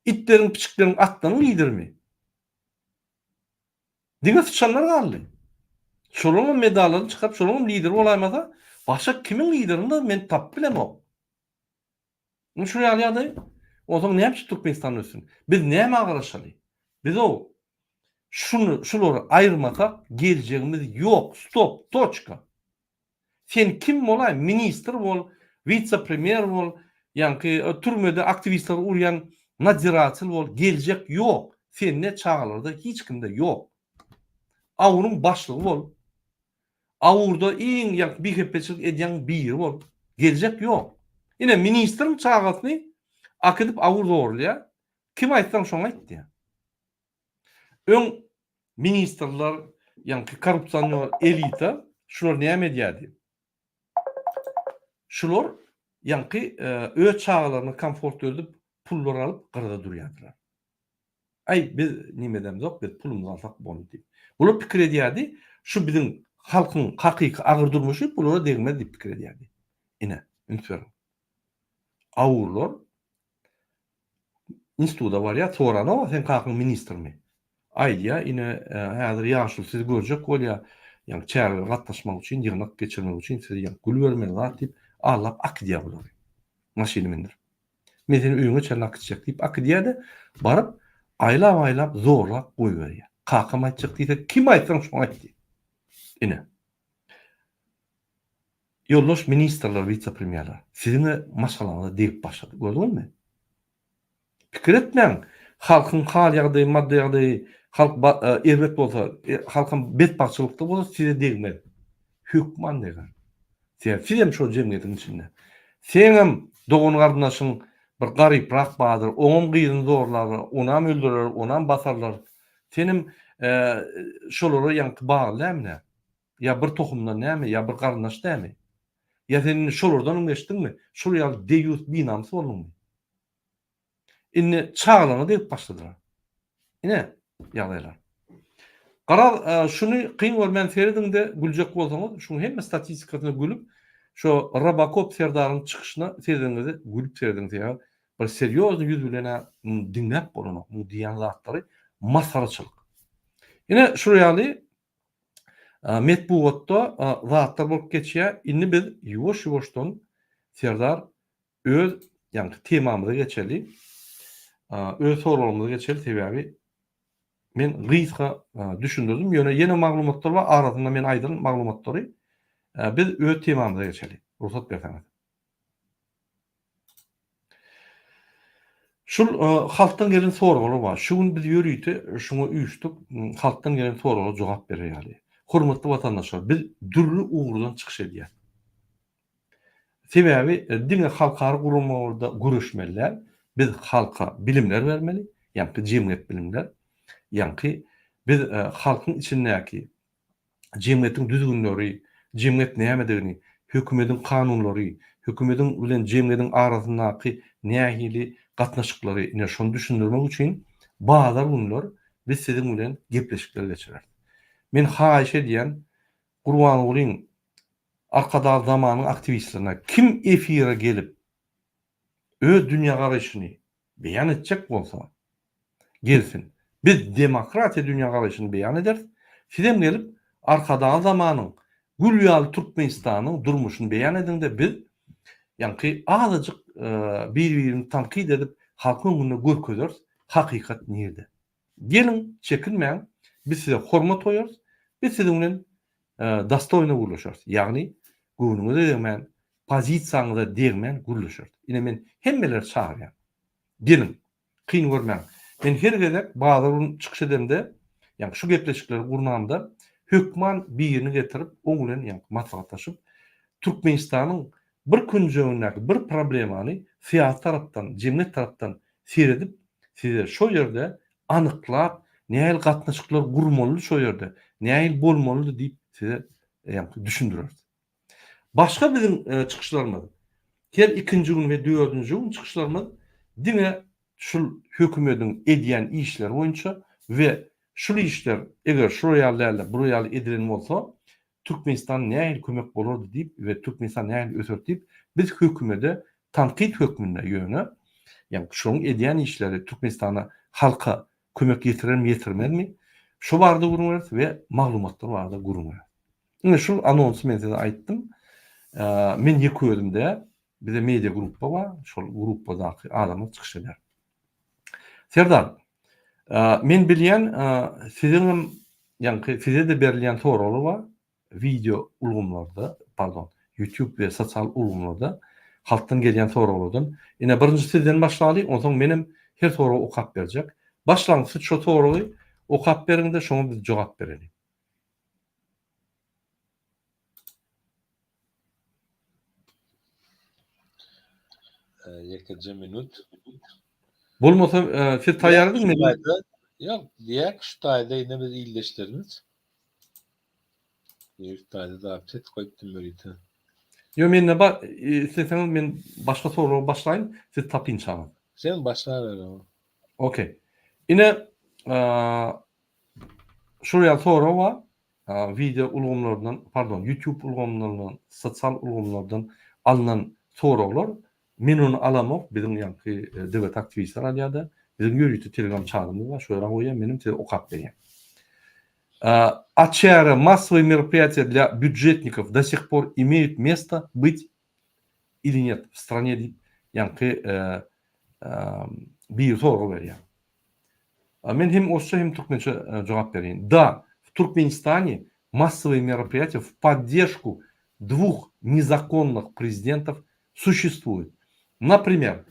İtlerin, piçiklerin, atlaryň liderimi? Diňe sıçanlar galdy. Şolaryň medallary çykyp şolaryň lider bolaýmasa, başga kimiň liderini men tap bilemok. Şu ýaly onuň näme Türkmenistan ösün? Biz näme agaraşaly? Biz o şulary aýyrmasak geleceğimiz yok. Stop, toçka. Sen kim bolay? Minister bol, vice-premier bol, ýanky türmede aktivistler urýan nadiraçyl bol, geljek ýok. Senne çağlarda hiç kimde ýok. Awuryň başlygy bol. Awurda iň ýanky bihepeçilik edýän biri bol. Geljek ýok. Ine ministeriň çağatyny akydyp awurda orlýar. Kim aýtsaň şoňa aýtdy. Öň ministerler, ýanky korrupsiýonlar elita şular näme diýdi? Şular ýanky öz çağalaryny komfort öldüp pullar alyp gyrda durýardylar. Ay biz nimeden zok, biz pulumuzu alsak boldy diýip. Bular pikir edýärdi, şu biziň halkyň hakyky agyr durmuşy bulara degmez diýip pikir edýärdi. Ine, ünsür. Awurlar instituda var ýa, sorana sen hakyň ministermi? Aýdýa, ine häzir ýaşul siz görjek bolýar. Yani çağrı gatnaşmak üçin, ýygnak geçirmek üçin size ýa gül bermeli zat diýip allap akdiýa bolar. Maşyny mindir. Men seni öýüňe çelnak içecek diýip akdiýa-da baryp aýlap zorlap goý berýär. Kakam aýtjak diýse kim aýtsaň şoňa aýtdy. Ine. Ýoldaş ministrler, vice-premierler siziňe maşgalaňyza degip başlady. Gördüňizmi? Pikir etmeň. Halkyň hal ýagdaýy, maddi ýagdaýy, halk erbet bolsa, halkyň betbaçylykda bolsa size degmez. Hükman deger. Siz hem şo jemgyýetiň içinde. Sen hem dogan gardynaşyň bir garyprak badır, oňam gyýyny zorlar, onam öldürer, onam basarlar. Senim şolary ýanky bagly näme? Ya bir tohumdan näme, ya bir garnaş näme? Ya senin şolardan öňeşdiňmi? Şol ýaly deýus binamsy bolmaly. Inni çağlany deyip başladylar. Ine ýagdaýlar. Garal şunu kıyın görmen seyredinde gülecek bolsaňyz, şunu hemme statistikasyna gülüp, şu Robocop Serdar'ın çıkışına seyredinizde gülüp seyrediniz ya. Bir serýozny ýüz bilen dinläp bolany, bu diýen zatlary masaraçylyk. Ine şu ýaly metbuatda zatlar bolup geçýär. Inni biz ýuwaş-ýuwaşdan Serdar öz ýani temamyza geçeli. Öz soralarymyza geçeli sebäbi men gyzga düşündirdim. Ýöne maglumatlar bar, arasynda men aýdyryn maglumatlary biz öz temamyza geçeli. Ruhsat berseňiz. Şul halktan gelen soralar bar. Şuň biz ýörüýdi, şuňa üýüşdik. Halktan gelen soralara jogap berýärdi. Hormatly watandaşlar, biz dürli uğurdan çykyş edýär. Sebäbi diňe halkary gurulmalarda görüşmeler, biz halka bilimler bermeli, ýani jemgyýet bilimler. Ýani biz halkyň içindäki jemgyýetiň düzgünleri, jemgyýet nämedigini, hökümetiň kanunlary, hökümetiň bilen jemgyýetiň arasyndaky nähili gatnaşyklary ine şonu düşündirmek üçin bazar günler biz siziň bilen gepleşikler geçirer. Men haýyş edýän Gurban Ulyň arkada zamanyň aktivistlerine kim efire gelip öz dünýä garaşyny beýan etjek bolsa gelsin. Biz demokratiýa dünýä garaşyny beýan ederiz. Sizem gelip arkada zamanyň Gülýal Türkmenistanyň durmuşyny beýan edinde biz ýani azyjyk bir-birini tankid edip halkyň öňünde görkezeriz. Hakykat nerede? Gelin çekinmeň. Biz size hormat koyarız. Biz size bilen dastoyna guruluşarız. Yani guruluňyza degmen, pozisiýaňyza degmen guruluşarız. Ine men hemmeler çağırýan. Gelin, kyn görmeň. Men her gezek bazaryn çykyş edemde, yani şu gepleşikleri gurnamda hökman birini getirip, oň bilen yani maslahatlaşyp, Türkmenistanyň bir künjegindäki bir problemany siýasat tarapdan, jemgyýet tarapdan seredip, size şo ýerde anyklap näil gatnaşyklar gurmaly şo ýerde, näil bolmaly diýip size düşündirýär. Başga bizim çykyşlarymyz, her 2-nji gün we 4-nji gün çykyşlarymyz diňe şul hökümetiň edýän işler boýunça we şul işler eger şu ýerlerde, bu ýerlerde edilen bolsa, Türkmenistan näil kömek bolardy diýip we Türkmenistan näil ösür diýip biz hökümete tankid hökmünde ýöne, yani şoň edýän işleri Türkmenistana halka kömek getirirmi, getirmezmi? Şu barada gurulýar we maglumatlar barada gurulýar. Ine şu anonsy men size aýtdym. Men ýeki özümde bize media gruppa bar, şol gruppa adamlar çykyş eder. Serdar, men bilýän siziň ýani size de berilýän soralar bar. Video ulgumlarda, pardon, YouTube ve sosyal ulgumlarda halktan gelýän soralardan. Ine birinji sizden başlaly, onsoň menim her soraga okap berjek. Başlangyçda şu soragı okap beriňde, şoňa biz jogap bereli. Yekinci minut. Bolmasa siz taýyardyňmy? Yok, diğer şutayda yine biz iyileştiriniz. Bir tane daha set koydum böyle. Yo men isteseňiz men başga soraga başlaýyn, siz tapyň çağın. Sen başla ver ama. Okey. Ine şuraya soru var. Video ulgumlardan, pardon, YouTube ulgumlardan, sosyal ulgumlardan alınan sorular men onu alamak bizim ýanky dewlet aktivistler alýada. Bizim ýörüýti Telegram çağrymyz var. Şöyle goýan menim size okap berýän. Отчаяние, массовые мероприятия для бюджетников до сих пор имеют место быть или нет в стране, янки bir soru berýär. Men hem osça hem türkmençe jogap berýän. Да, в Туркменистане массовые мероприятия в поддержку двух незаконных президентов существуют. Например,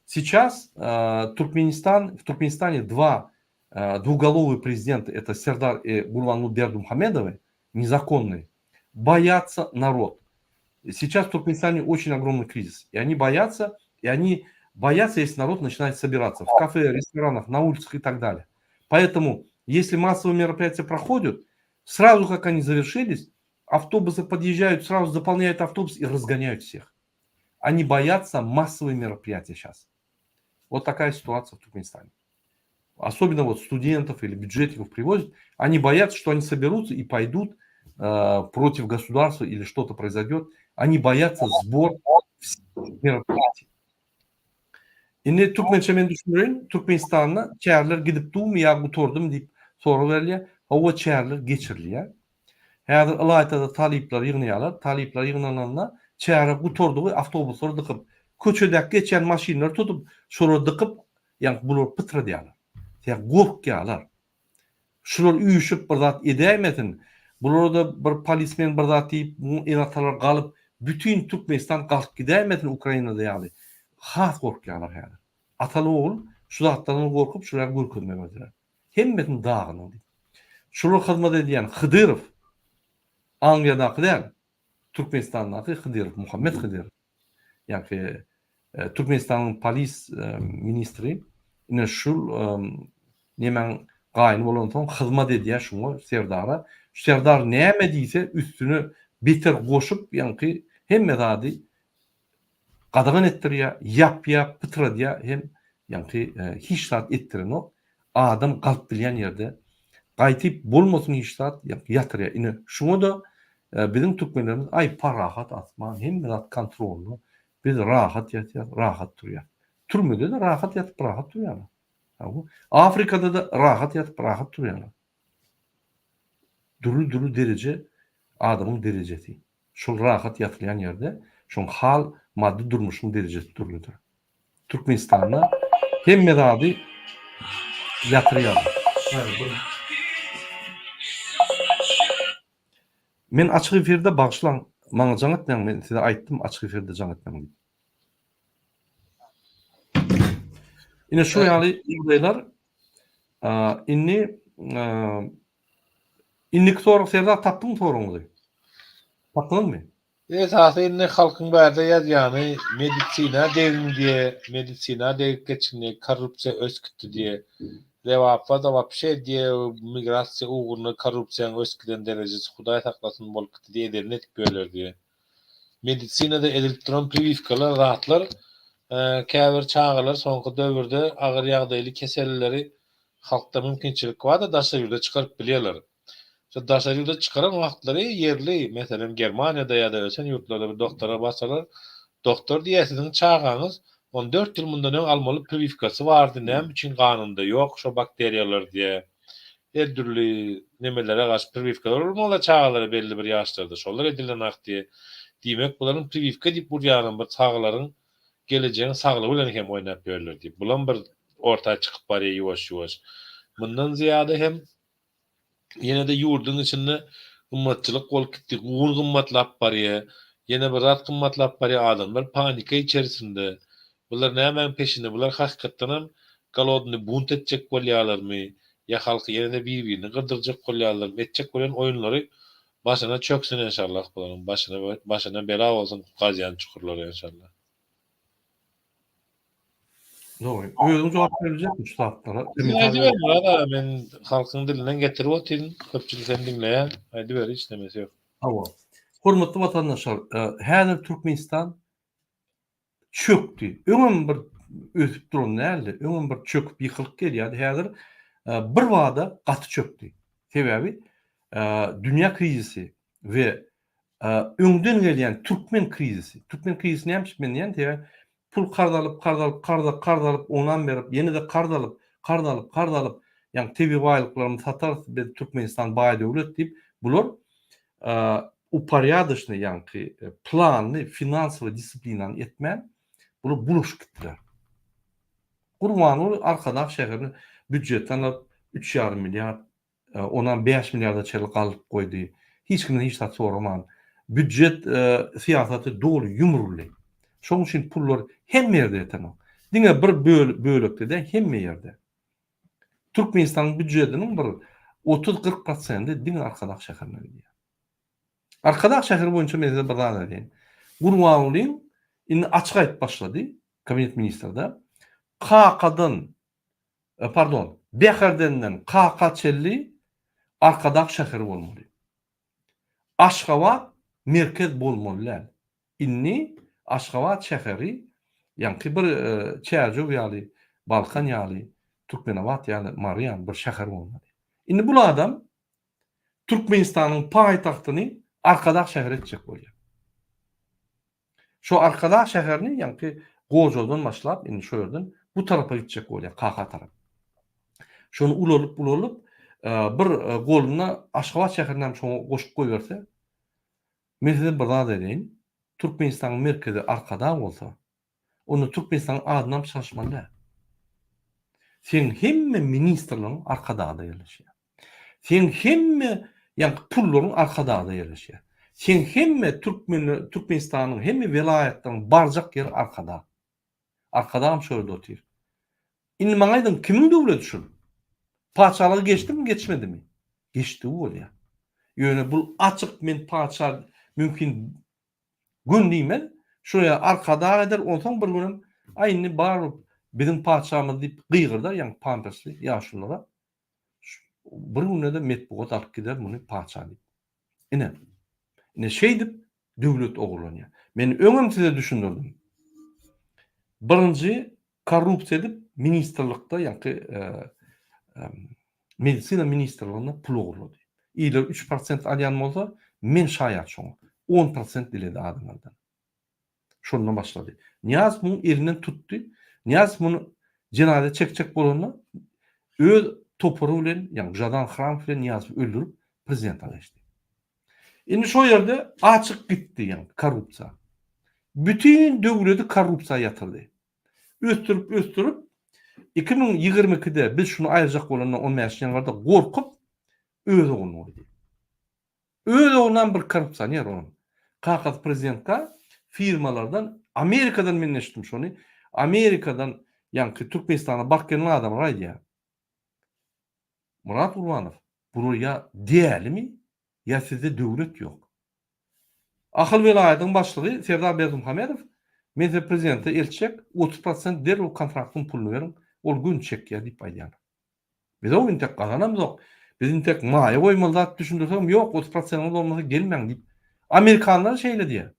сейчас в Туркменистане два двуголовые президенты, это Сердар и Гурбанлы Бердымухамедовы, незаконные, боятся народ. Сейчас в Туркменистане очень огромный кризис. И они боятся, и они боятся, если народ начинает собираться в кафе, ресторанах, на улицах и так далее. Поэтому, если массовые мероприятия проходят, сразу как они завершились, автобусы подъезжают, сразу заполняют автобус и разгоняют всех. Они боятся массовые мероприятия сейчас. Вот такая ситуация в Туркменистане. Особенно вот студентов или бюджетников привозят. Они боятся, что они соберутся и пойдут против государства или что-то произойдет. Они боятся сбор всех мероприятий. Şimdi Türkmençe men düşünürün, Türkmenistan'a çağrılar gidip duğum ya gutordum deyip soru verliye. O çağrılar geçirliye. Hazır alaytada talipler yığınayalar. Talipler yığınanlarına çağrı gutorduğu avtobusları dıkıp köçedek geçen maşinler tutup şoru dıkıp yani bulur pıtra diyorlar. Yani korkuyorlar. Şular uyuşup bir zat edemetin. Bular da bir polismen bir zat deyip bu enatalar kalıp bütün Türkmenistan kalk gidemetin Ukrayna'da yani. Has korkuyorlar yani. Atalı oğul şu zatlarını korkup şular korkutmamadiler. Hemmetin dağını. Şular hizmet ediyen Hıdırov Angliya'daki değil, Türkmenistan'daki Hıdırov, Muhammed Hıdırov. Yani Türkmenistan'ın polis ministri yine şu nemen gayni bolan son hizmet ediyor şunu Serdara. Serdar ne emediyse üstünü beter koşup yani hem medadi qadağan ettiriyor, yap pıtra diye hem yani hiç saat ettiren o adam kalp bilen yerde qaytip bolmasın hiç saat yatırıyor. Yine şunu da bizim Türkmenlerimiz ay parahat atma hem rahat kontrollü biz rahat yatıyor, rahat duruyor. Türkmen'de de rahat yatıp rahat duruyor. Afrika'da da rahat yatıp rahat duruyor. Duru derece adamın derecesi. Şu rahat yatılayan yerde şu hal maddi durmuşun derecesi duruludur. Türkmenistan'da hem medadi yatırıyor. Men açık efirde bağışlan maňa jaň etmem, men size aýtdym açık efirde jaň etmem. Ine şu ýaly ýygdaýlar inni soru serda tapdyň soruňyzy. Tapdyňmy? Esasında halkın bärde ýazýany medisina devrim diye, medisina degip geçinlik, korrupsiýa öskütdi diye. Lewapa da vapşe diye migrasiýa uğruna korrupsiýanyň ösküden derecesi Hudaý saklasyn bolup gitdi diye ederini etip böler diye. Medisinada elektron privivkalar rahatlar, käbir çağılar soňky döwürde agyr ýagdaýly keselleri halkda mümkinçilik bar da daşa ýurda çykaryp bilýärler. Şu daşa ýurda çykaran wagtlary yerli, meselem Germaniýada ýa-da ösen ýurtlarda bir doktora basalar, doktor diýesiň çağaňyz 14 ýyl mundan öň almaly privivkasy bardy, näme üçin kanunda ýok şo bakteriýalar diye. Her türlü nemelere garşy privivkalar bolmaly çağalara belli bir ýaşlarda şolar edilen ak diye. Diýmek bularyň privivka diýip burýaryň bir çağalaryň geleceğin saglygy bilen hem oýnap berler diýip. Bulan bir ortağa çykyp barýar ýuwaş-ýuwaş. Mundan ziyada hem ýene de ýurdun içinde gymmatçylyk bolup gitdi, uğur gymmatlap barýar. Ýene bir rat gymmatlap barýar, adamlar panika içerisinde. Bular nämen peşinde? Bular hakykatdan hem galodny bunt etjek bolýarlarmy? Ya halky ýene de bir-birini gydyrjak bolýarlarmy? Etjek bolan oýunlary başyna çöksün inşallah bularyň. Başyna bela bolsun gaziýan çukurlar inşallah. Doğru. Özüm cevap verecekmi şu saatlara? Haydi men halkyň dilinden getirip otyryn, köpçülikden dinleýän. Haydi ber, hiç demesi ýok. Hawa. Hormatly vatandaşlar, häzir Türkmenistan çöktü. Öňem bir ösüp duran näle? Öňem bir çöküp ýykylyp gelýär. Häzir bir wada gaty çöktü. Sebebi dünya krizisi ve öňden gelýän Türkmen krizisi. Türkmen krizisi näme diýen? Pul kardalyp onan berip ýene de kardalyp ýani tebi baýlyklaryny satar biz Türkmenistan baý döwlet diýip bular uporядочный ýani planly finansiýa disiplinany etmän bular buluş gitdiler. Gurban Arkadak şäherini büdjetden 3,5 milyar onan 5 milyarda çelyk alyp goýdy. Hiç kimden hiç zat soraman. Büdjet siýasaty dolu ýumurly. Şoň üçin pullar hemme ýerde ýetenok. Diňe bir bölekde de hemme ýerde. Türkmenistanyň büdjetiniň bir 30-40% diňe Arkadak şäherine gidiyor. Arkadak şäheri boýunça men size bir zat edeyim. Gurbanlyň indi açyk aýyp başlady. kabinet ministrinde Qaqadan pardon, Beherdenden Qaqaçelli arkadak şäher bolmaly. Aşgabat merkez bolmaly. Inni Aşgabat şäheri ýa-ni bir Çerjov ýaly, Balkan ýaly, Türkmenawat ýaly Marian bir şäher bolmaly. Inni bu adam Türkmenistanyň paýtagtyny arkadak şäher etjek bolýar. Şu arkadak şäherini ýa-ni Gojoldan başlap, inni şu ýerden bu tarapa gitjek bolýar, Qaqa tarap. Şonu ulolup bir goluna Aşgabat şäherinden şonu goşup goýberse, men size bir zat edeyim. Türkmenistanyň merkezi arkada bolsa, onu Türkmenistanyň adynam şaşmaly. Sen hemme ministrlaryň arkada da ýerleşýär. Sen hemme ýa-ni pullaryň arkada da ýerleşýär. Sen hemme Türkmenistanyň hemme vilayatynyň barjak ýeri arkada. Arkadam şöyle otyr. Inni maňa aýdyn, kimiň döwleti şu? Paçalığı geçti mi, geçmedi mi? Geçti bolýar. Ýöne bu açık men paça mümkin gün diýmen, şoya arkada eder, ondan bir günüm aýyny baryp bizim paçamyz diýip gıýgyrda, ýa-ni pampersli ýaşullara bir günde metbuat alyp gider muny paça diýip. Ine şey diýip döwlet ogurlanýar. Men öňem size düşündirdim. Birinji korrupsiýa diýip ministrlikde ýa-ni medisina ministrliğine pul ogurlady. Ýyly 3% alýan bolsa, men şaýat şoňa 10% diledi adamlardan. Şondan başlady. Niýaz muny elinden tutdy. Niýaz muny jenazä çekjek bolanda öz toporu bilen, ýa-ni jadan hram bilen Niýaz öldürüp prezidentga geçdi. Indi şo ýerde açyk gitdi, ýa-ni korrupsiýa. Bütün döwleti korrupsiýa ýatyrdy. Östürüp 2022'de biz şunu aýyrjak bolandan 15 ýyllarda gorkup öz oğlunu goýdy. Öz oğlundan bir korrupsiýa onun. Qaqat prezidentka firmalardan Amerikadan men eşitdim şonu. Amerikadan ýa-ni Türkmenistana bakýan adam raýdy. Murat Urbanov, bunu ya diýelimi ya sizde döwlet ýok. Ahyl welaýatyň başlygy Serdar Berdimuhamedow men prezidente elçek 30% der o kontraktyň pulunu berin. Ol gün çekýär diýip aýdýar. Biz o gün tek gazanamyz. Bizim tek maýa goýmaly düşündirsem ýok 30% olmasa gelmeň diýip. Amerikanlar şeýle diýär.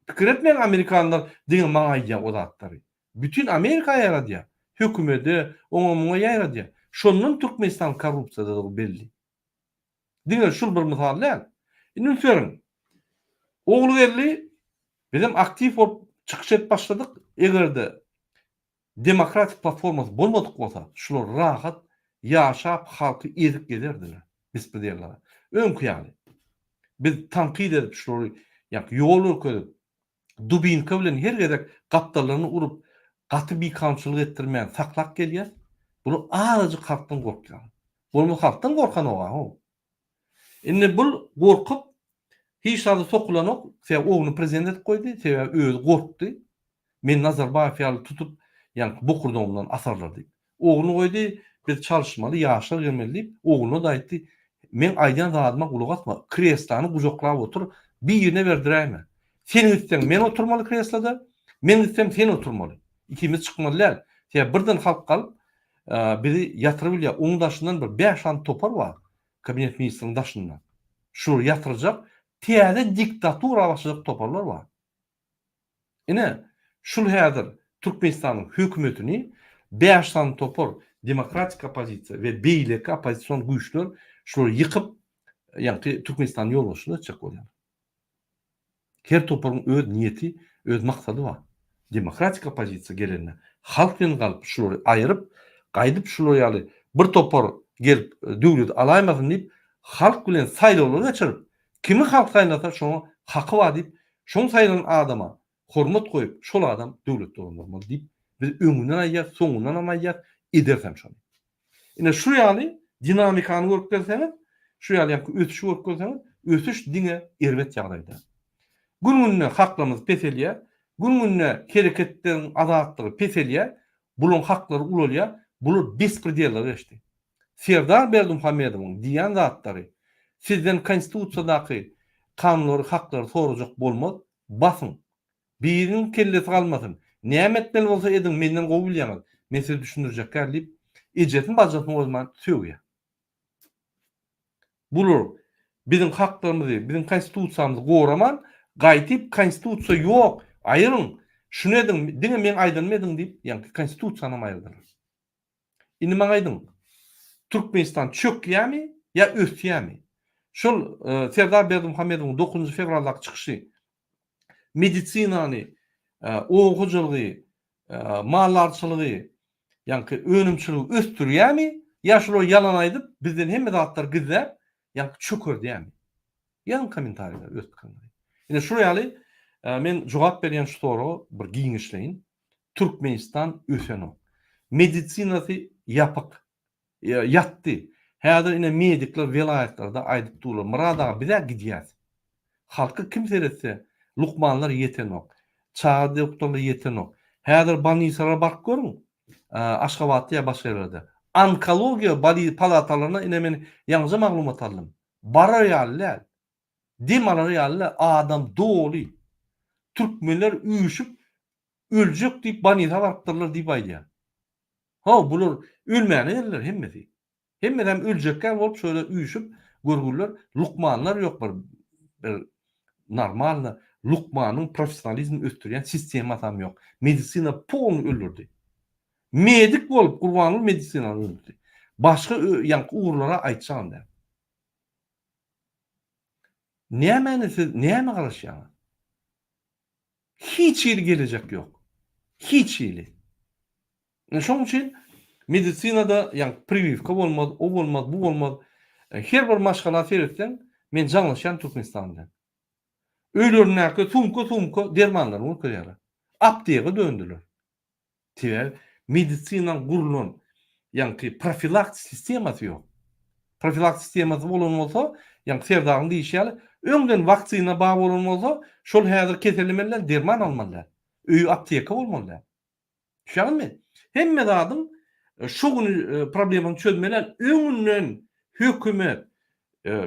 Pikir etmeň Amerikanlar diňe maňa aýdýar o zatlary. Bütün Amerika ýaradýar. Hökümeti oňa ýaradýar. Şondan Türkmenistan korrupsiýada da belli. Diňe şul bir mysal däl. Indi görüň. Oglu geldi bizim aktif bolup çykyş et başladyk. Egerde demokratik platforması bolmadyk bolsa, şular rahat ýaşap halky edip gederdiler. Biz bilerler. Öňkü ýaly. Biz tanqid edip şuları ýa-ni ýol öküdip dubinka bilen her gedek gapdalarını urup gaty bir kamçylyk etdirmän saklak gelýär. Bunu azajyk halkdan gorkýar. Bunu halkdan gorkan oga. Indi bu gorkup hiç adı sokulanok, sebep oğlunu prezident etip koydu, sebep öz gorktu. Men Nazarbayev ýaly tutup, ýa-ni bu kurdomdan asarlar diýip. Oğlunu koydu, biz çalışmaly, ýaşlar gelmeli diýip, oğluna da aýtdy, men aýdan zadyma gulak atma, kreslany gujoklap otur, bir ýerine berdiräýme. Sen gitsen men oturmaly kreslada, men gitsem sen oturmaly. İkimiz çykmalylar. Sebep birden halk galyp, bizi ýatyryp bilýär, oň daşyndan bir 5 topar bar, kabinet ministriniň daşyndan. Şu ýatyrjak, tiyade diktatura başlayacak toparlar var. Ine, şul häzir Türkmenistanyň hökümetini 5 topar demokratik opozisiýa we beýleki opozisiýon güýçler şuları yıkıp, ýa-ni Türkmenistan ýolbaşyna etjek bolýar. Her toparyň öz niýeti, öz maksady var. Demokratik opozisiýa gelende halk bilen galyp şuları aýryp, gaýdyp şuları ýaly bir topar gelip döwlet alaýmasyn diýip halk bilen saýlawlar geçirip, kimi halk saýlasa şoňa haky bar diýip, şoň saýlanan adama hormat goýup, şol adam döwletde bolmaly diýip, biz öňünden aýýar, soňundan aýýar, edersem şonu. Ine şu ýaly dinamikany görüp gelseňiz, şu ýaly ötüşi görüp gelseňiz, ötüş diňe erbet ýagdaýda. Gün-güne haklarymyz peselýär, gün-güne hereketden azatlygy peselýär, bulan haklary ulalýar, bular bespredeller geçdi. Serdar Berdimuhamedowyň diýen zatlary sizden konstitusiýadaky kanunlary, haklary sorajak bolmaz, basın. Birinin kellesi kalmasın. Näme etmeli bolsa edin menden gowy bilýäňiz. Men sizi düşündirjek diýip ejetin bajatyny ozman söýýär. Bular bizim haklarymyzy, bizim konstitusiýamyzy goraman, gaýtyp konstitusiýa ýok, aýryň. Şunu edin, diňe men aýdylmadyň diýip, ýani konstitusiýany aýrdylar. Indi maňa aýdyň. Türkmenistan çökýärmi ýa ösýärmi? Şol Serdar Berdimuhammedowyň 9 fevraldaky çykyşy medisinany, ogujalygy, mallarçylygy, ýani önümçiligi östürýärmi ýa şol ýalan aýdyp bizden hemme zatlar gizläp, ýani çökerdýärmi? Ýan kommentariýa ötkäňler. Indi şu ýaly men jogap berýän şu soraga bir giňişleýin. Türkmenistan öseno. Medisinasy ýapyk, ýatdy. Häzir ine medikler vilayetlarda aýdyp durlar. Muradaga bize gidýär. Halky kim seretse, lukmanlar ýetenok. Çağa doktorlar ýetenok. Häzir balnisalara bark görüň. Aşgabatda ýa başga ýerde. Onkologiya palatalaryna ine men ýalňy maglumat aldym. Barýarlar. Demalary ýaly adam doly. Türkmenler üýüşüp öljek diýip banisa barkdyrlar diýip aýdýar. Ha, bular ölmäni ýerler hemmesi. Hemmeden öljekler bolup şöyle üýüşüp görgürler. Lukmanlar ýok bir normal lukmanyň professionalizmi östürýän sistem atam ýok. Medisina polny öldürdi. Medik bolup gurbanly medisina öldürdi. Başga ýani uğurlara aýtjanda. Näme garaşýar? Hiç ýeri gelecek yok. Hiç ýeri. Şoň üçin medisinada ýani privivka bolmaz, o bolmaz, bu bolmaz. Her bir maşgala seretsen men jaňlaşan Türkmenistan'da. Öýlerine tumka dermanlar urkýarlar. Aptega döndüler. Tebe medisina gurulan ýani profilaktik sistemasy ýok. Profilaktik sistemasy bolanmasa ýani Serdagyň diýişýäli öňden waksina baý bolanmasa şol häzir keselmeler derman almalylar. Öýü apteka bolmalylar. Şuňmy? Hemme adam şu problemi çözmeler öňünden hökümet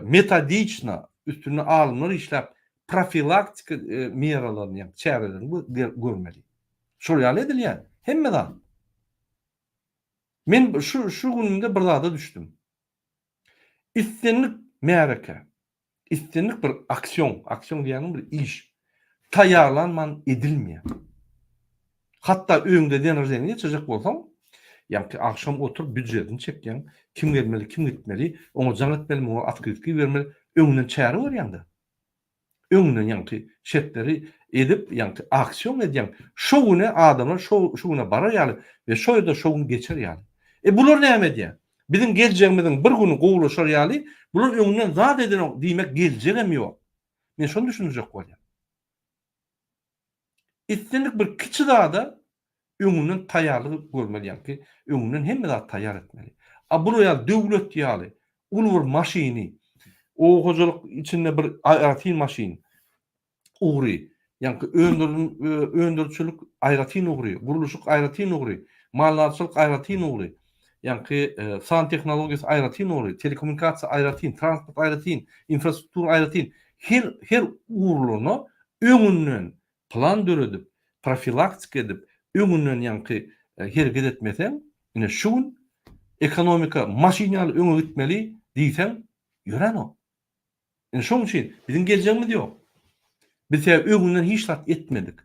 metodiçna üstüne alınır işlep profilaktik meralaryny ýa çärelerini görmeli. Şol ýaly edilýär. Hemme adam. Men şu gününde bir zada düşdüm. İstenlik mereke. İstenlik bir aksiyon diýäňim bir iş taýarlanman edilmeýär. Hatta öňde denerjeni geçecek bolsam, ýani akşam oturup büdjetini çekýän, kim gelmeli, kim gitmeli, oňa jaň etmeli, oňa atkrytky bermeli, öňünden çäre berýärdi. Öňünden ýani şetleri edip, ýani aksiyon edýän, şo güne adamlar şo güne barýarlar we şo ýerde şo gün geçerýär. Bular näme edýär? Bizim geljegimiziň bir güni gowulaşar ýaly, bular öňünden zat eden diýmek geljegem ýok. Men şonu düşünjek bolýar. İstenlik bir kiçi da öňünden taýarlyk görmeli ýa-ki öňünden hemme zat taýar etmeli. Buraya döwlet ýaly, ulur maşini, o hojalyk içinde bir aýratyn maşin, ugry, ýa-ki öndürçülük aýratyn ugry, guruluşyk aýratyn ugry, mallarçylyk aýratyn ugry, ýa-ki san tehnologiýasy aýratyn ugry, telekommunikasiýa aýratyn, transport aýratyn, infrastruktura aýratyn, her ugrulyny öňünden plan döredip, profilaktik edip, öňünden ýa-ki hereket etmeseň, ine şu gün ekonomika maşinaly öňe gitmeli diýsen, ýören o. Ine şoň üçin bizim geljegimiz ýok. Biz öňünden hiç tat etmedik.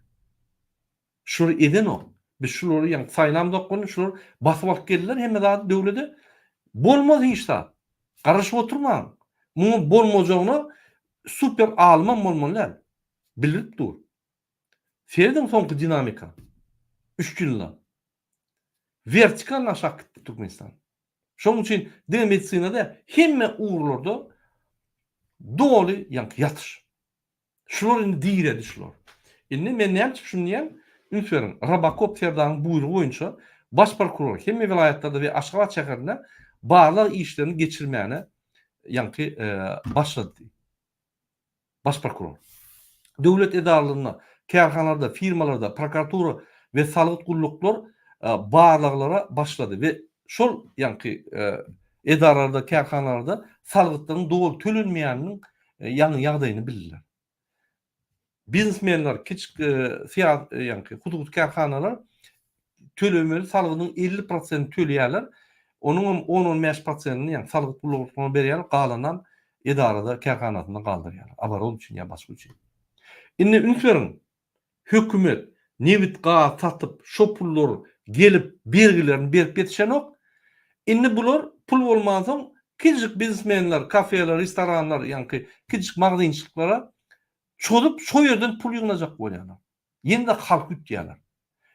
Şunu eden o. Biz şulary ýa-ni saýlamda okany, şular basyp alyp geldiler, hemme zat döwlete bolmaz hiç tat. Garaşyp oturmaň. Muňa bolmajagyna super alman bolmalylar. Bilip dur. Serden soňky dinamika 3 ýylda vertikal aşak gitdi Türkmenistan. Şoň üçin din medisinada hemme uğurlarda doly ýa-ni ýatyş. Şular indi diýredi şular. Indi men näme düşünýän? Ünsüren Rabakop Serdagyň buýrugy boýunça baş prokuror hemme vilayetlarda we Aşgabat şäherinde barlar işlerini geçirmäne ýa-ni başlady. Baş prokuror döwlet edaralaryna, kärhanalarda, firmalarda, prokuratura we salyk gulluklar barlyklara başlady we şol ýa-ni edaralarda, kärhanalarda salyklaryň dogry tölenmeýäniniň ýany ýagdaýyny bildiler. biznesmenler, kiçik siyasi ýa-ni hudud karhanalar tölemeli salgynyň 50% töleýärler. Onun 10-15%-ni ýa-ni salgyk pullarını berýärler, galanan edarada karhanasynda galdyrýarlar. Abarol üçin ýa başga üçin. Indi ünsüriň hökümet nebit gaz satyp şo pullary gelip bergilerini berip betişenok. Indi bular pul bolmasaň kiçik biznesmenler, kafeler, restoranlar ýa-ni kiçik magazynçylyklara çolup şo ýerden pul ýygnajak bolýarlar. Ýende halk ütýärler.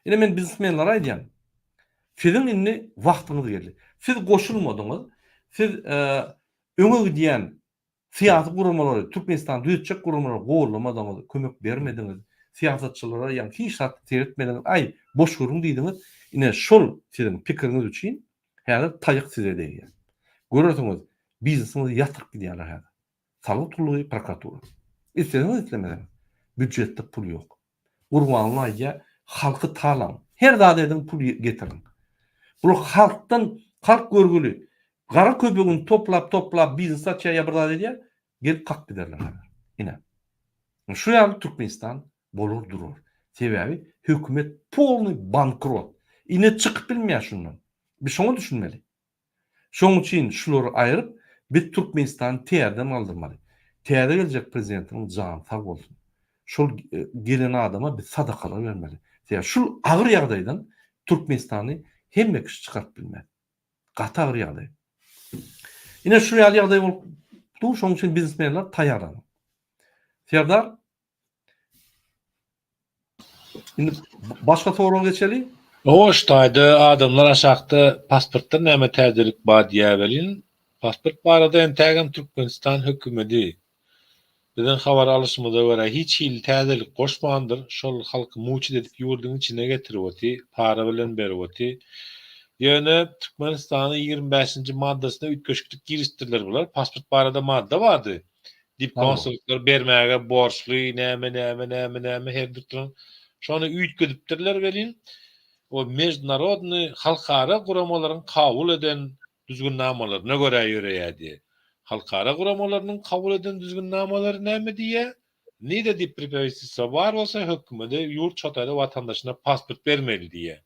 Indi men biznesmenlere aýdýan. Sizin indi wagtyňyz geldi. Siz goşulmadyňyz. Siz öňe gidýän siyasi gurulmalary, Türkmenistan düýetjek gurulmalary goýulmadyňyz, kömek bermediňiz. Siýasatçylara ýa-ni hiç şart teretmediňiz. Ay, boş görüň diýdiňiz. Ine şol sizin pikiriňiz üçin häzir taýyk size diýýär. Görürsüňiz, biznesiniz ýatyryp gidýärler häzir. Salyk tully, prokuratura. İstediňiz islemediňiz. Büdjetde pul ýok. Gurbanlyň aýja halky talan. Her zat pul getirin. Bu halktan, halk görgüli. Gara köpüğün toplap biznes açýa bir zat edýär, gelip kak giderler. Ine. Şu ýaly Türkmenistan bolur durur. Sebebi hökümet polny bankrot. Ine çykyp bilmeýär şundan. Biz şoňa düşünmeli. Şoň üçin şulary aýryp biz Türkmenistan täzeden aldyrmaly. Täze geljek prezidentiň jany sag bolsun. Şol gelen adama biz sadakalar vermeli. Şul agyr ýagdaýdan Türkmenistany hemme kişi çykaryp bilmeli. Gaty agyr ýagdaý. Ine şu ýagdaý bolup, şoň üçin biznesmenler taýýarlan. Serdar, indi başga soraga geçeli. O ştaýda adamlar aşakda pasportda näme täzelik bar diýäbelin. Pasport barada entägem Türkmenistan hökümeti bizden habar alışmada görä hiç hil täzelik goşmandyr. Şol halky muçid edip ýurduň içine getirýärdi, para bilen berýärdi. Ýöne Türkmenistanyň 25-nji maddasyna ütköşüklik girişdirler bular. Pasport barada madda bardy. Dip konsullikler bermäge borçly, näme her bir turan. Şonu ütködüpdirler welin. O mejnarodny halkara guramalaryň kabul eden düzgünnamalaryna görä ýöreýärdi. Halkara guramalarynyň kabul eden düzgünnamaları näme diýe? Nide dip preposisiýa bar bolsa hökümete ýurt çatyda watandaşyna pasport bermeli diýe.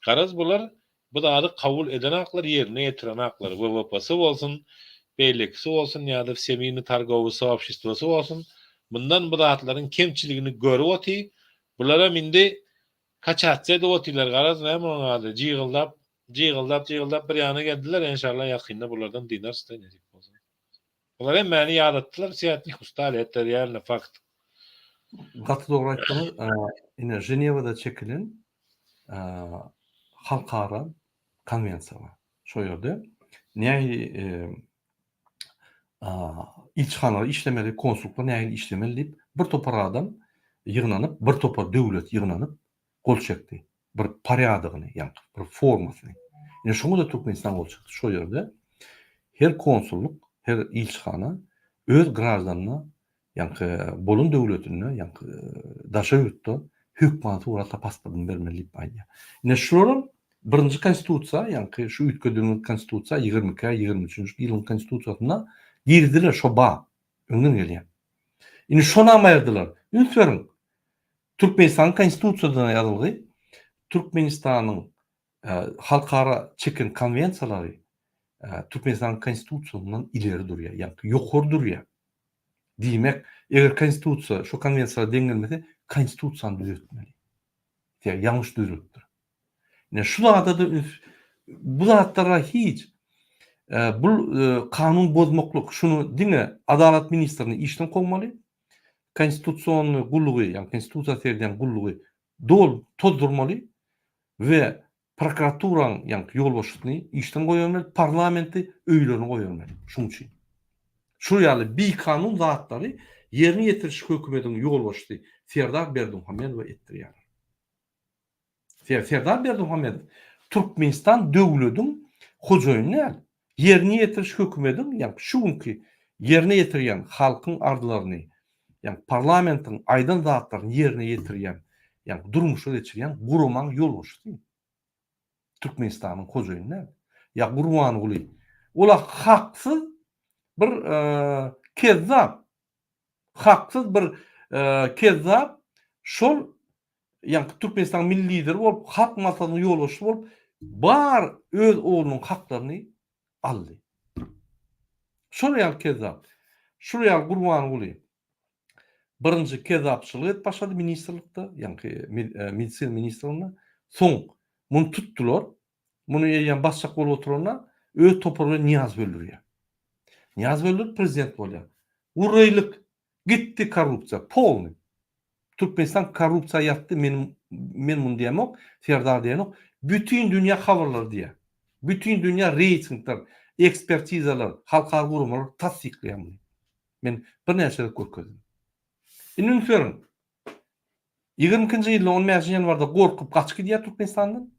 Garaz bular bu da kabul eden haklar ýerine ýetiren haklar. WWP'si bolsun, beýlekisi bolsun ýa-da semiyni targowy soapşystwasy bolsun. Bundan bu datlaryň kemçiligini görüp oty. Bulara mindi kaçatça da otylar garaz näme oňady? Jygyldap bir ýana geldiler. Inşallah ýakynda bulardan dinar istenýek bolsa. Bular hem meni ýadatdylar, siýatly hustal etler ýerine fakt. Gaty dogry aýtdyňyz. Ine Jenewada çekilen halkara konwensiýa bar. Şo ýerde nähili ilçhanalar işlemeli, konsulluklar nähili işlemeli diýip bir topar adam ýygnanyp, bir topar döwlet ýygnanyp gol çekdi. Bir parýadygyny, ýa bir formasyny. Ine şoňa da Türkmenistan gol çekdi. Şo ýerde her konsulluk, her ilçhana öz grazdanına, ýa-ni bolun döwletine, ýa-ni daşa ýurtda hökümet urata pasportyny bermeli diýip aýdýar. Ine şolaryň birinji konstitusiýa, ýa-ni şu ütködüň konstitusiýa 22-23 ýylyň konstitusiýasyna girdiler şo ba. Öňden gelýär. Ine şona aýyrdylar. Ünsüriň Türkmenistan konstitusiýasyna ýazylgy Türkmenistanyň halkara çeken konwensiýalary Türkmenistan konstitusiýasyndan ileri durýar, ýa-ni ýokary durýar. Diýmek, eger konstitusiýa şu konwensiýaga deňelmese, konstitusiýany düzeltmeli. Ýa ýalňyş düzeltdir. Ne şu da bu zatlara hiç bu kanun bozmokluk şunu diňe adalet ministrini işden koymaly. Konstitusiýony gullugy, ýa-ni konstitusiýa berýän gullugy tozdurmaly we prokuraturaň ýa-ni ýolbaşçylygyny işden goýmaly, parlamenti öýlerine goýmaly. Şuň üçin. Şu ýaly bir kanun zatlary ýerine ýetirişik hökümetiň ýolbaşçysy Serdar Berdimuhammedow etdirýär. Serdar Berdimuhammedow Türkmenistan döwletiň hojaýyny, ýerine ýetirişik hökümetiň, ýa-ni şuňky ýerine ýetirýän halkyň arzularyny, ýa-ni parlamentiň aýdan zatlaryny ýerine ýetirýän, ýa-ni durmuşa geçirýän guramaň ýolbaşçysy. Türkmenistanyň hojaýyny, ýa Gurbanuly. Olar haksız bir kezzap, haksız bir kezzap şol ýa-ni Türkmenistan milli lideri bolup, halk maslahatyna ýolbaşçy bolup, bar öz oglunyň haklaryny aldy. Şol ýa kezzap. Şol ýa Gurban Guly. Birinji kezzapçylyk et başlady ministrlikde, ýa-ni medisina ministrliginde. Soň muny tutdular. Muny ýa başçak bolup oturana öz topuryny Niyaz böldürýär. Niyaz böldürip prezident bolýar. Uraylyk gitti korrupsiýa, polny. Türkmenistan korrupsiýa ýatdy, men muny diýemok, Serdar diýenok, bütün dünýä habarlar diýär. Bütün dünýä reytingler, ekspertizalar, halkara gurumlar tasdikleýär. Men bir näçe görkezdim. Indi görün. 22-nji ýylyň 15-nji ýanwarda gorkup gaçky diýär Türkmenistandan.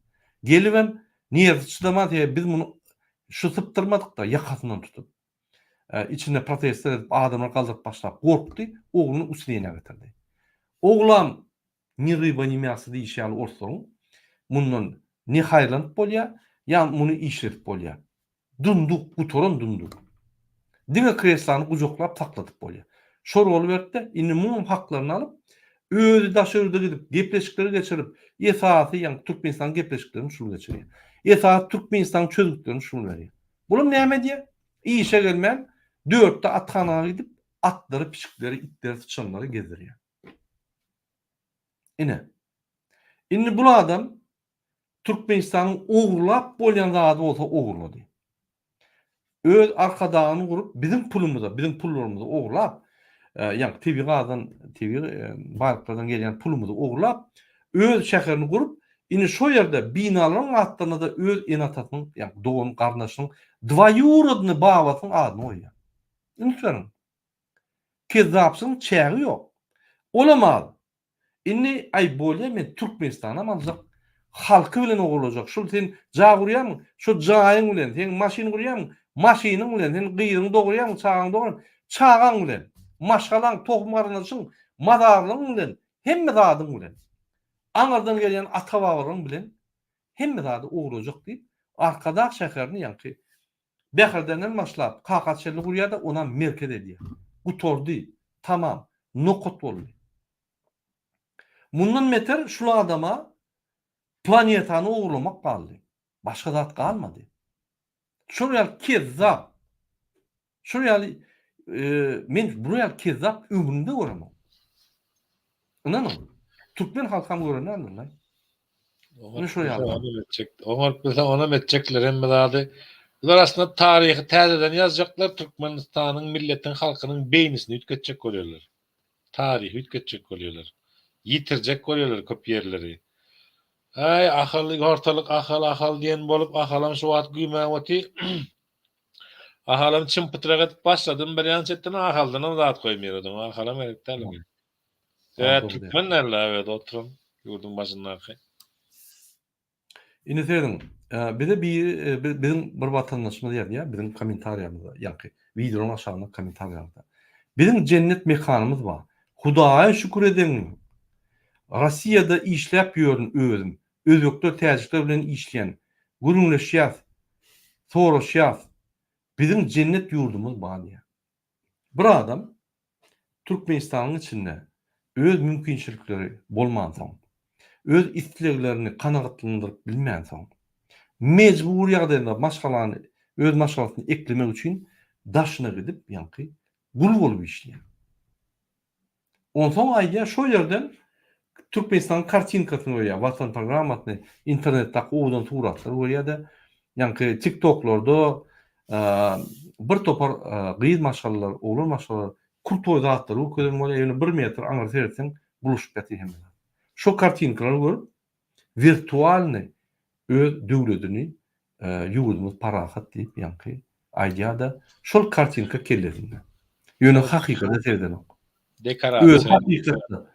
Gelibem niýe çydamady diýär, biz muny şu syptyrmadyk da ýakasyndan tutup. İçinde protestler edip adamlar galdyryp başlap gorkdy, ogluny usleýene getirdi. Oglam ni ryba ni mäsy diýişýär ortaň. Mundan ni haýrlanıp bolýar, ýa muny işletip bolýar. Dunduk, gutoran dunduk. Diňe kreslany gujoklap takladyp bolýar. Şol bolup berdi, indi muny haklaryny alyp, özü daşyrdy gidip gepleşikleri geçirip, esasy ýa Türkmenistan gepleşiklerini şunu geçirýär. Esasy Türkmenistan çözüklerini şunu berýär. Bulum näme diýär? İşe gelmän 4'te atkanaga gidip atları, piçikleri, itleri, sıçanları gezdirýär. Indi bu adam Türkmenistan'ın oğurlap bolyan zady bolsa oğurlady. Öz arkadagyny gurup bizim pullarymyzy oğurlap, ýa-ni TV baýlyklardan gelýän pulumuzy oğurlap, öz şäherini gurup, indi şo ýerde binalaryň atlaryna da öz enatatynyň, ýa doğum garnaşynyň dwaýurodny babatynyň adyny goýýar. Indi kezzapçyň çägi ýok. Olamaz. Indi ay bolýar men Türkmenistana maňjak halky bilen ogurlajak. Şol sen ja gurýarmy? Şo jaýyň bilen, sen maşyny gurýarmy? Maşynyň bilen, sen gyýryň dogurýarmy? Çagaň dogurýarmy? Çagaň bilen. Maşgalaň tohumlarynyň madarlyň bilen, hemme zadyň bilen. Aňardan gelýän ata babaryň bilen hemme zady ogurlajak diýip arkadaş şäherini ýa-ni Beherdenden başlap Kakatçyly gurýar da ona merkez edýär. Gutordy. Tamam. Nokot boldy. Mundan meter şu adama planetany ogurlamak galdy. Başga zat galmady. Şol ýa kezzap. Şol ýa men bu ýa kezzap ömrümde göremem. Anladın mı? Türkmen halkam görenler. Onu şo ýa. Ona metjekler hemme zady. Bular aslında tarihi täzeden yazacaklar, Türkmenistan'ın milletin halkının beynisini ütgetjek bolýarlar. Tarihi ütgetjek bolýarlar. Yitirjek bolýarlar köp yerleri. Ay ahyllyk ortalyk ahal diýen bolup ahalam şu wagt güýmäweti. Ahalam çympytyrak etip başladym, bir ýançetden ahaldan zat goýmaýardym. Ahalam erekdelim. Türkmenlerle evet oturun yurdun başyndaky. Indi seýdim. Bize bizim bir vatandaşymyz ýerdi ýa, bizim kommentarýamyzda, ýa-ni videoň aşagyna kommentarýamyzda. Bizim cennet mekanymyz bar. Hudaýa şükür edeň. Rossiýada işläp ýörün özüm. Özbekler täzikler bilen işleýän. Gurunlaşýar. Soraşýar. Bizim cennet ýurdumyz bar ýa. Bir adam Türkmenistanyň içinde öz mümkinçilikleri bolmansaň, öz isteklerini kanagatlandyryp bilmänsaň, mecbur ýagdaýda maşgalany, öz maşgalasyny eklemek üçin daşyna gidip ýa-ni gul bolup işleýär. Onsoň aýda şo ýerden Türkmenistan kartinkasyny goýýar, watan programmasyny, internetde owdan suratlar goýýar-da, ýa-ni TikToklarda bir topar gyýyz maşgalalar, oglan maşgalalar, kurtoý zatlar öküden bolýar, 1 metr aňyr sersen buluşup ýatyr. Şo kartinkalar görüp virtualny öz döwletini ýurdumyz parahat diýip ýa-ni aýdýada şol kartinka kellerinde. Ýöne hakykatda serden ok. Dekorasiýa. Öz hakykatda.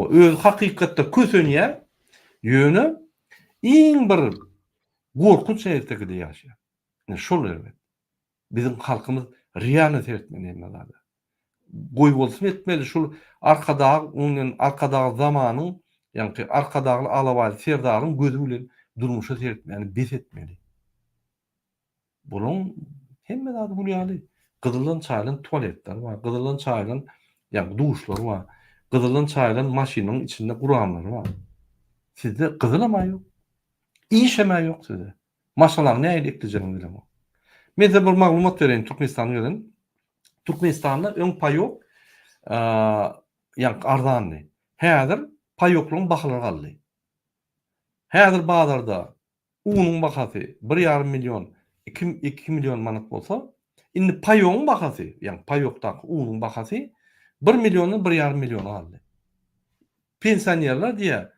Öz hakykatda kösenýär. Ýöne iň bir gorkunç şeýletde ýaşaýar. Şol elbet. Bizim halkymyz riýany seretmeli. Goý bolsun etmeli şol arkadagy zamanyň, ýa-ni arkadagy alabaly serdaryň gözü bilen durmuşa seretmeli, bes etmeli. Bunun hemme zady bolýarly. Gyzylan çaýlan tualetler bar, gyzylan çaýlan ýa-ni duşlar bar. Kızılın çaylan maşinanın içinde Kur'anları var. Sizde kızıl ama yok. İş ama yok sizde. Maşalar ne ekleyeceğim bilmem o. Men de bir maglumat vereyim Türkmenistan'a gelen. Türkmenistan'da ön pay yok. Yani arzanlı. Häzir pay yokluğun bahaları galdy. Häzir bazarda unun bahasy 1,5 milyon, 2 milyon manat bolsa, indi pay yoğun bahasy, yani pay yokda unun bahasy 1 milyonu 1,5 milyon aldy. Pensionerler diye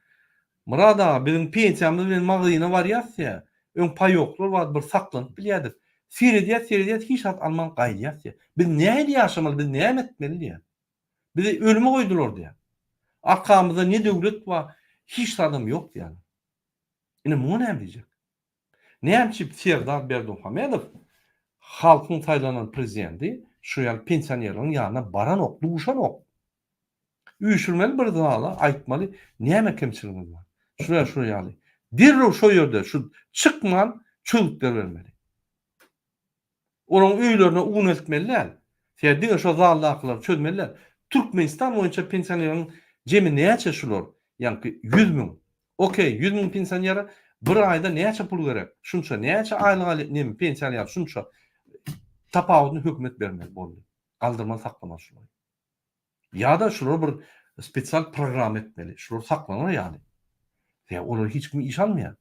Murad ağa bizim pensiyamız bilen magazyna barýarsa, ön pay yoklar var bir saklanyp bilýärdir. Serediyet hiç hat alman gaýdýarsa. Biz näde ýaşamaly, biz näme etmeli diye. Bizi ölüme koydular diye. Arkamızda ne devlet var, hiç adam yok yani. Yine bu ne diyecek? Ne yapıp Serdar Berdimuhamedov halkın saylanan prezidenti şu yıl pensionerlerin yanına baran ok, duşan ok. Uyuşurmalı bir dağla aytmalı ne kemçiliğimiz var. Şuraya alı. Dirro şu yerde şu çıkman çölükler vermeli. Onun üylerine un etmeliler. Diye şu zallaklar çözmeliler. Türkmenistan boyunca pensionerlerin cemi neye çeşilir? Yani 100 bin. Okey, 100 bin pensionere bir ayda näçe pul gerek? Şunça näçe aylyk näme pensiýa ýap şunça tapawuny hökümet bermeli boldy. Galdyrma saklama şular. Ya da şular bir spesial program etmeli. Şular saklana ýaly. Ya olar hiç kim iş almaýar.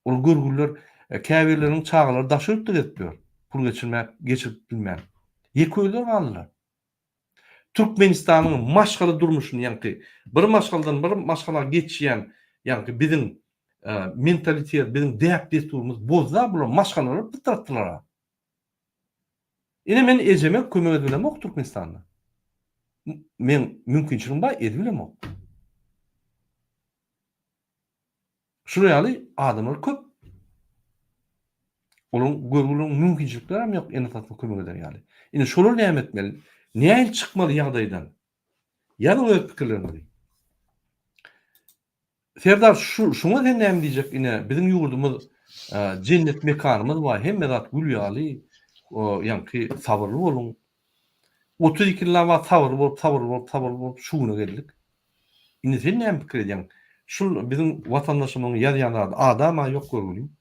Ol görgüller käbirleriň çağlary daşyryp etdiler. Pul geçirip bilmän. Ýeköýler galdylar. Türkmenistanyň maşgaly durmuşyny ýa-ni bir maşgaldan bir maşgala geçýän ýa-ni bizim mentalitet, bizim değerli desturumuz bozda bular maşgalalar bitirattılar. Ine men ejeme kömek edilem ok Türkmenistan'da. Men mümkinçiligim bar edilem ok. Şurayaly adamlar köp. Olun görgülüň mümkinçilikleri hem yok ene tatlı kömek eder ýaly. Ine şolar näme etmeli? Näme çıkmaly ýagdaýdan? Ýa-da öz pikirlerini. Serdar şuna sen näme diýjek ine bizim ýurdumyz cennet mekanymyz bar. Hemme zat gül ýaly, ýa-ni sabırly bolun. 32 ýyllar wa sabır bolup şuna geldik. Ine sen näme pikir edýäň? Şu bizim watandaşymyň ýazýanlary adama ýok görgülüm.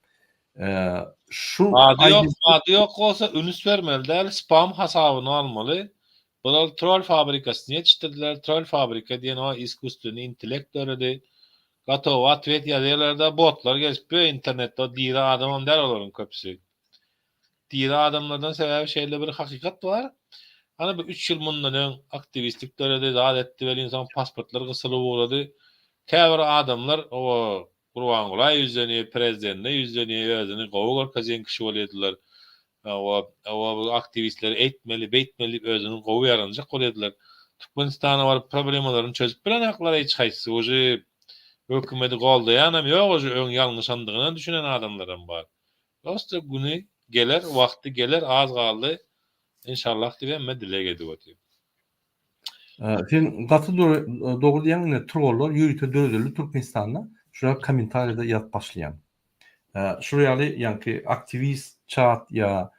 Şu Ady yok olsa ünüs vermeli däl, spam hasabyny almaly. Bular troll fabrikasyny ýetişdirdiler. Troll fabrika diýen o iskustyny intellekt öredi. Gatow atwet ýazýarlarda botlar gelip internetde diýre adamam däl olaryň köpüsi. Diýre adamlardan sebäbi şeýle bir hakykat bar. Ana bir 3 ýyl mundan aktivistlik döredi, zat etdi we insan pasportlar gysylyp bolady. Käbir adamlar o Gurbanguly ýüzüni, prezidentine ýüzüni, özüni gowgar kazen kişi bolýardylar. O aktivistler etmeli, beýtmeli özüni gowy ýaranjak bolýardylar. Türkmenistana bar problemalaryny çözüp bilen haklara hiç haýsy oje hökümeti goldaýanam ýok oje öň ýalňyşandygyny düşünen adamlaram bar. Dostu güni geler, wagty geler, az galdy. İnşallah diýen dilege edýär. Sen gatı doğru diýen trollar ýürüte dördelli Türkmenistan'da şuraya komentariyada ýat başlayan. Şurayaly ýa-ni aktivist chat ya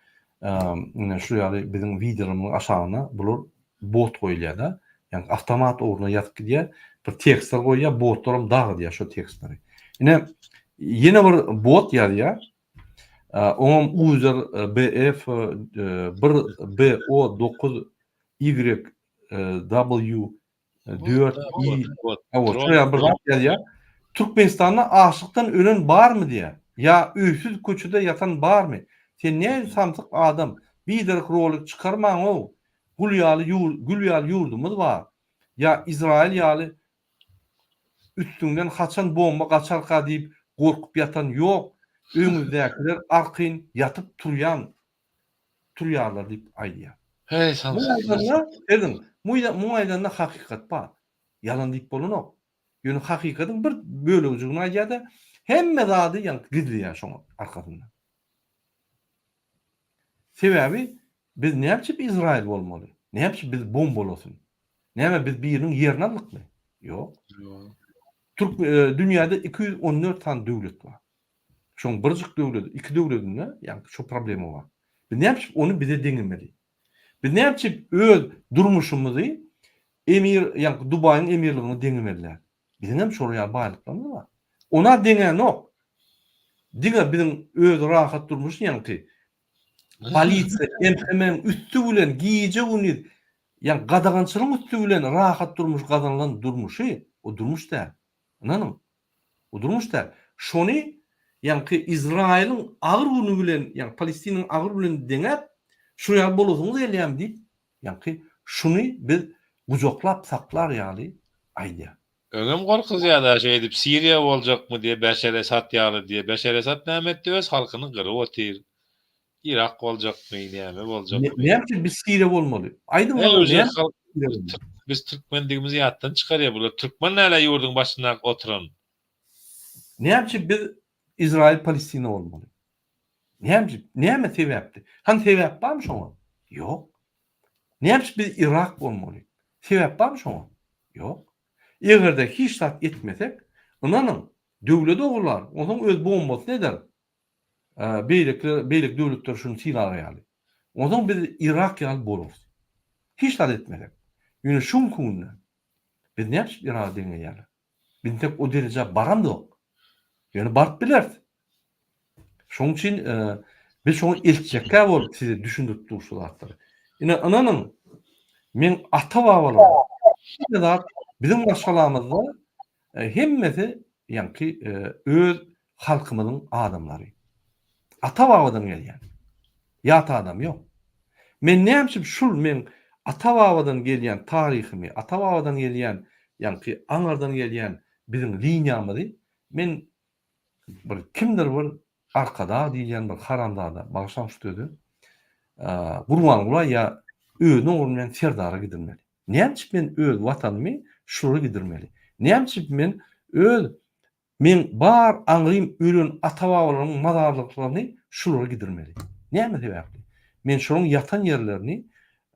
şurayaly bizim videolarymyň aşagyna bular bot goýulýar da. Ýa-ni avtomat oruna ýatyp diýe bir tekstler goýýar, botlarym dagy diýär şu tekstleri. Ýene bir bot ýazýar. Onun user BF 1BO9Y W 4i şuraya bir ýazýar. Türkmenistan'da açlıktan ölen bar mı diye. Ya üysüz köçüde yatan bar mı? Sen ne samtık adam? Bir de rolik çıkarman o. Gül ýaly ýurdumyz var. Ya İsrail ýaly üstünden kaçan bomba kaçarka diýip gorkup yatan yok. Öňüzdekiler arkyn yatıp turýarlar diýip aýdýar. Hey, Dedim, bu aýdanda hakykat bar. Yalan diýip bolanok. Ýöne hakykatyň bir bölügini aýdýar-da, hemme zady ýa gizliýär şoňa arkasyndan. Sebäbi biz näçe İsrail bolmaly? Näçe biz bomba bolasyn? Näme biz biriniň ýerini alykmy? Ýok. Türk dünýäde 214 tan döwlet bar. Şoň birjik döwlet, iki döwletinde ýa şu problemi bar. Biz näçe onu bize deňemeli? Biz näçe öz durmuşymyzy emir, ýa-ni Dubaýyň emirligini deňemerler. Bizim hem şol ýa baýlyklarymız bar. Ona deňen ok. Diňe biziň öz rahat durmuş ýa-ni polisiýa emhemen üstü bilen giýje güni ýa-ni gadagançylyk üstü bilen rahat durmuş gazanlan durmuşy, o durmuş däl. Ananyň? O durmuş däl. Şony ýa-ni Izraýlyň agyr güni bilen, ýa-ni Palestiniň agyr bilen deňep, şu ýa bolusyňyz elýär diýip, ýa-ni şuny biz gujoklap saklar ýaly aýdýar. Öňem gorkuz ýa-da şey edip Siriýa boljakmy diýe Beşer Esad ýaly diýe. Beşer Esad näme etdi öz halkyny gyryp otyr. Irak boljakmy, näme boljak? Näme biz Siriýa bolmaly? Aýdyň biz Türkmendigimizi ýatdan çykarýar. Bular Türkmen näle ýurdun başynda oturan. Näme biz Izrail Palestina bolmaly? Näme sebäpdi? Han sebäp barmy şoňa? Ýok. Näme biz Irak bolmaly? Sebäp barmy şoňa? Ýok. Egerde hiç tat etmesek, onanyň döwlet ogullar, onuň öz bombasy eder. Beýlik döwletler şunu silaha ýaly. Onuň biz Irak ýaly boluruz. Hiç tat etmesek. Ýöne şuň kunna biz näme Irak deňe ýaly? Biz tek o derece baramdyk. Ýöne barp biler. Şoň üçin biz şoňy eltjekkä bolup size düşündirip durşulardyr. Ine ananyň men ata babalar bizim başgalamyzda hemmesi ýa-ni öz halkymyzyň adamlary. Ata babadan gelýän. Ýat adam ýok. Men näme şul men ata babadan gelýän taryhymy, ata babadan gelýän ýa-ni aňardan gelýän bizim liniýamyzy men bir kimdir bir arkada diýen bir haramdada başlamış dedi. Gurban ula ýa öňe olmayan serdara gidilmeli. Näme men öz watanymy şuraya gidirmeli. Näme men bar aňrym ölen ata-babalaryň mazarlyklaryny şuraya gidirmeli. Näme sebäpli? Men şonuň ýatan ýerlerini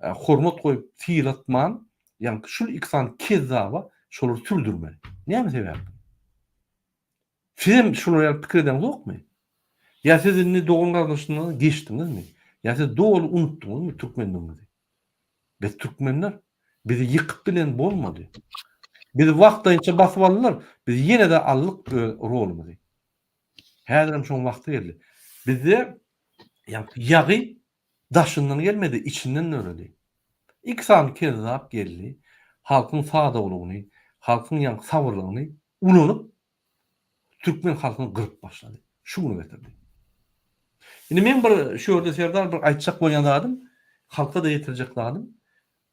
hormat goýup fiil atman, ýa-ni şul iksan kezzaba şolary sürdürmeli. Näme sebäpli? Siz şuraya pikir eden ýokmy? Ýa siz inni doğun gardaşyny geçdiňizmi? Ýa siz dogry unutdyňyzmy türkmenligiňizi? Biz türkmenler bizi yıkıp bilen bolmady. Biz wagtynça basyp aldylar, biz ýene de allyk rolumuzy. Häzir şoň wagty geldi. Bizde ýagy daşyndan gelmedi, içinden öredi. İksan kezzap geldi. Halkyň sadaglygyny, halkyň ýa sabırlygyny ulanyp türkmen halkyny gyryp başlady. Şunu getirdi. Indi men bir şu ýerde serdar bir aýtjak bolýan adam, halka da ýetirjek adam.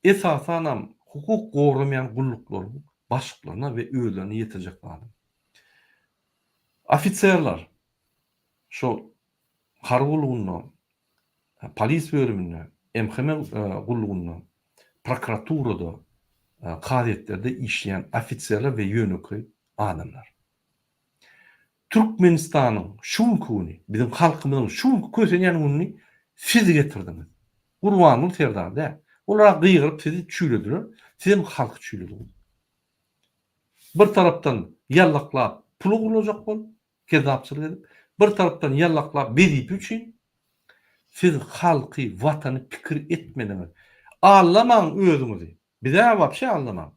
Esasanam hukuk goramayan gulluklarını, başlıklarına ve öğülerini yetirecek adam. Ofisiyerler, şu harguluğundan, polis bölümünden, emheme gulluğundan, prokuraturada, kadiyetlerde işleyen ofisiyerler ve yönükü adamlar. Türkmenistan'ın şunkuni, bizim halkımızın şunk kösenyen unni siz getirdiniz. Gurbanul serdar da. Olar gıyırıp sizi çüylediler. Sizin halk çüylediler. Bir taraftan yallaklap pulu olacak bol, kezapçılık edip, bir taraftan yallaklap bedip üçün siz halkı, vatanı pikir etmediniz. Ağlaman özünüzü. Bir daha vapşe ağlaman.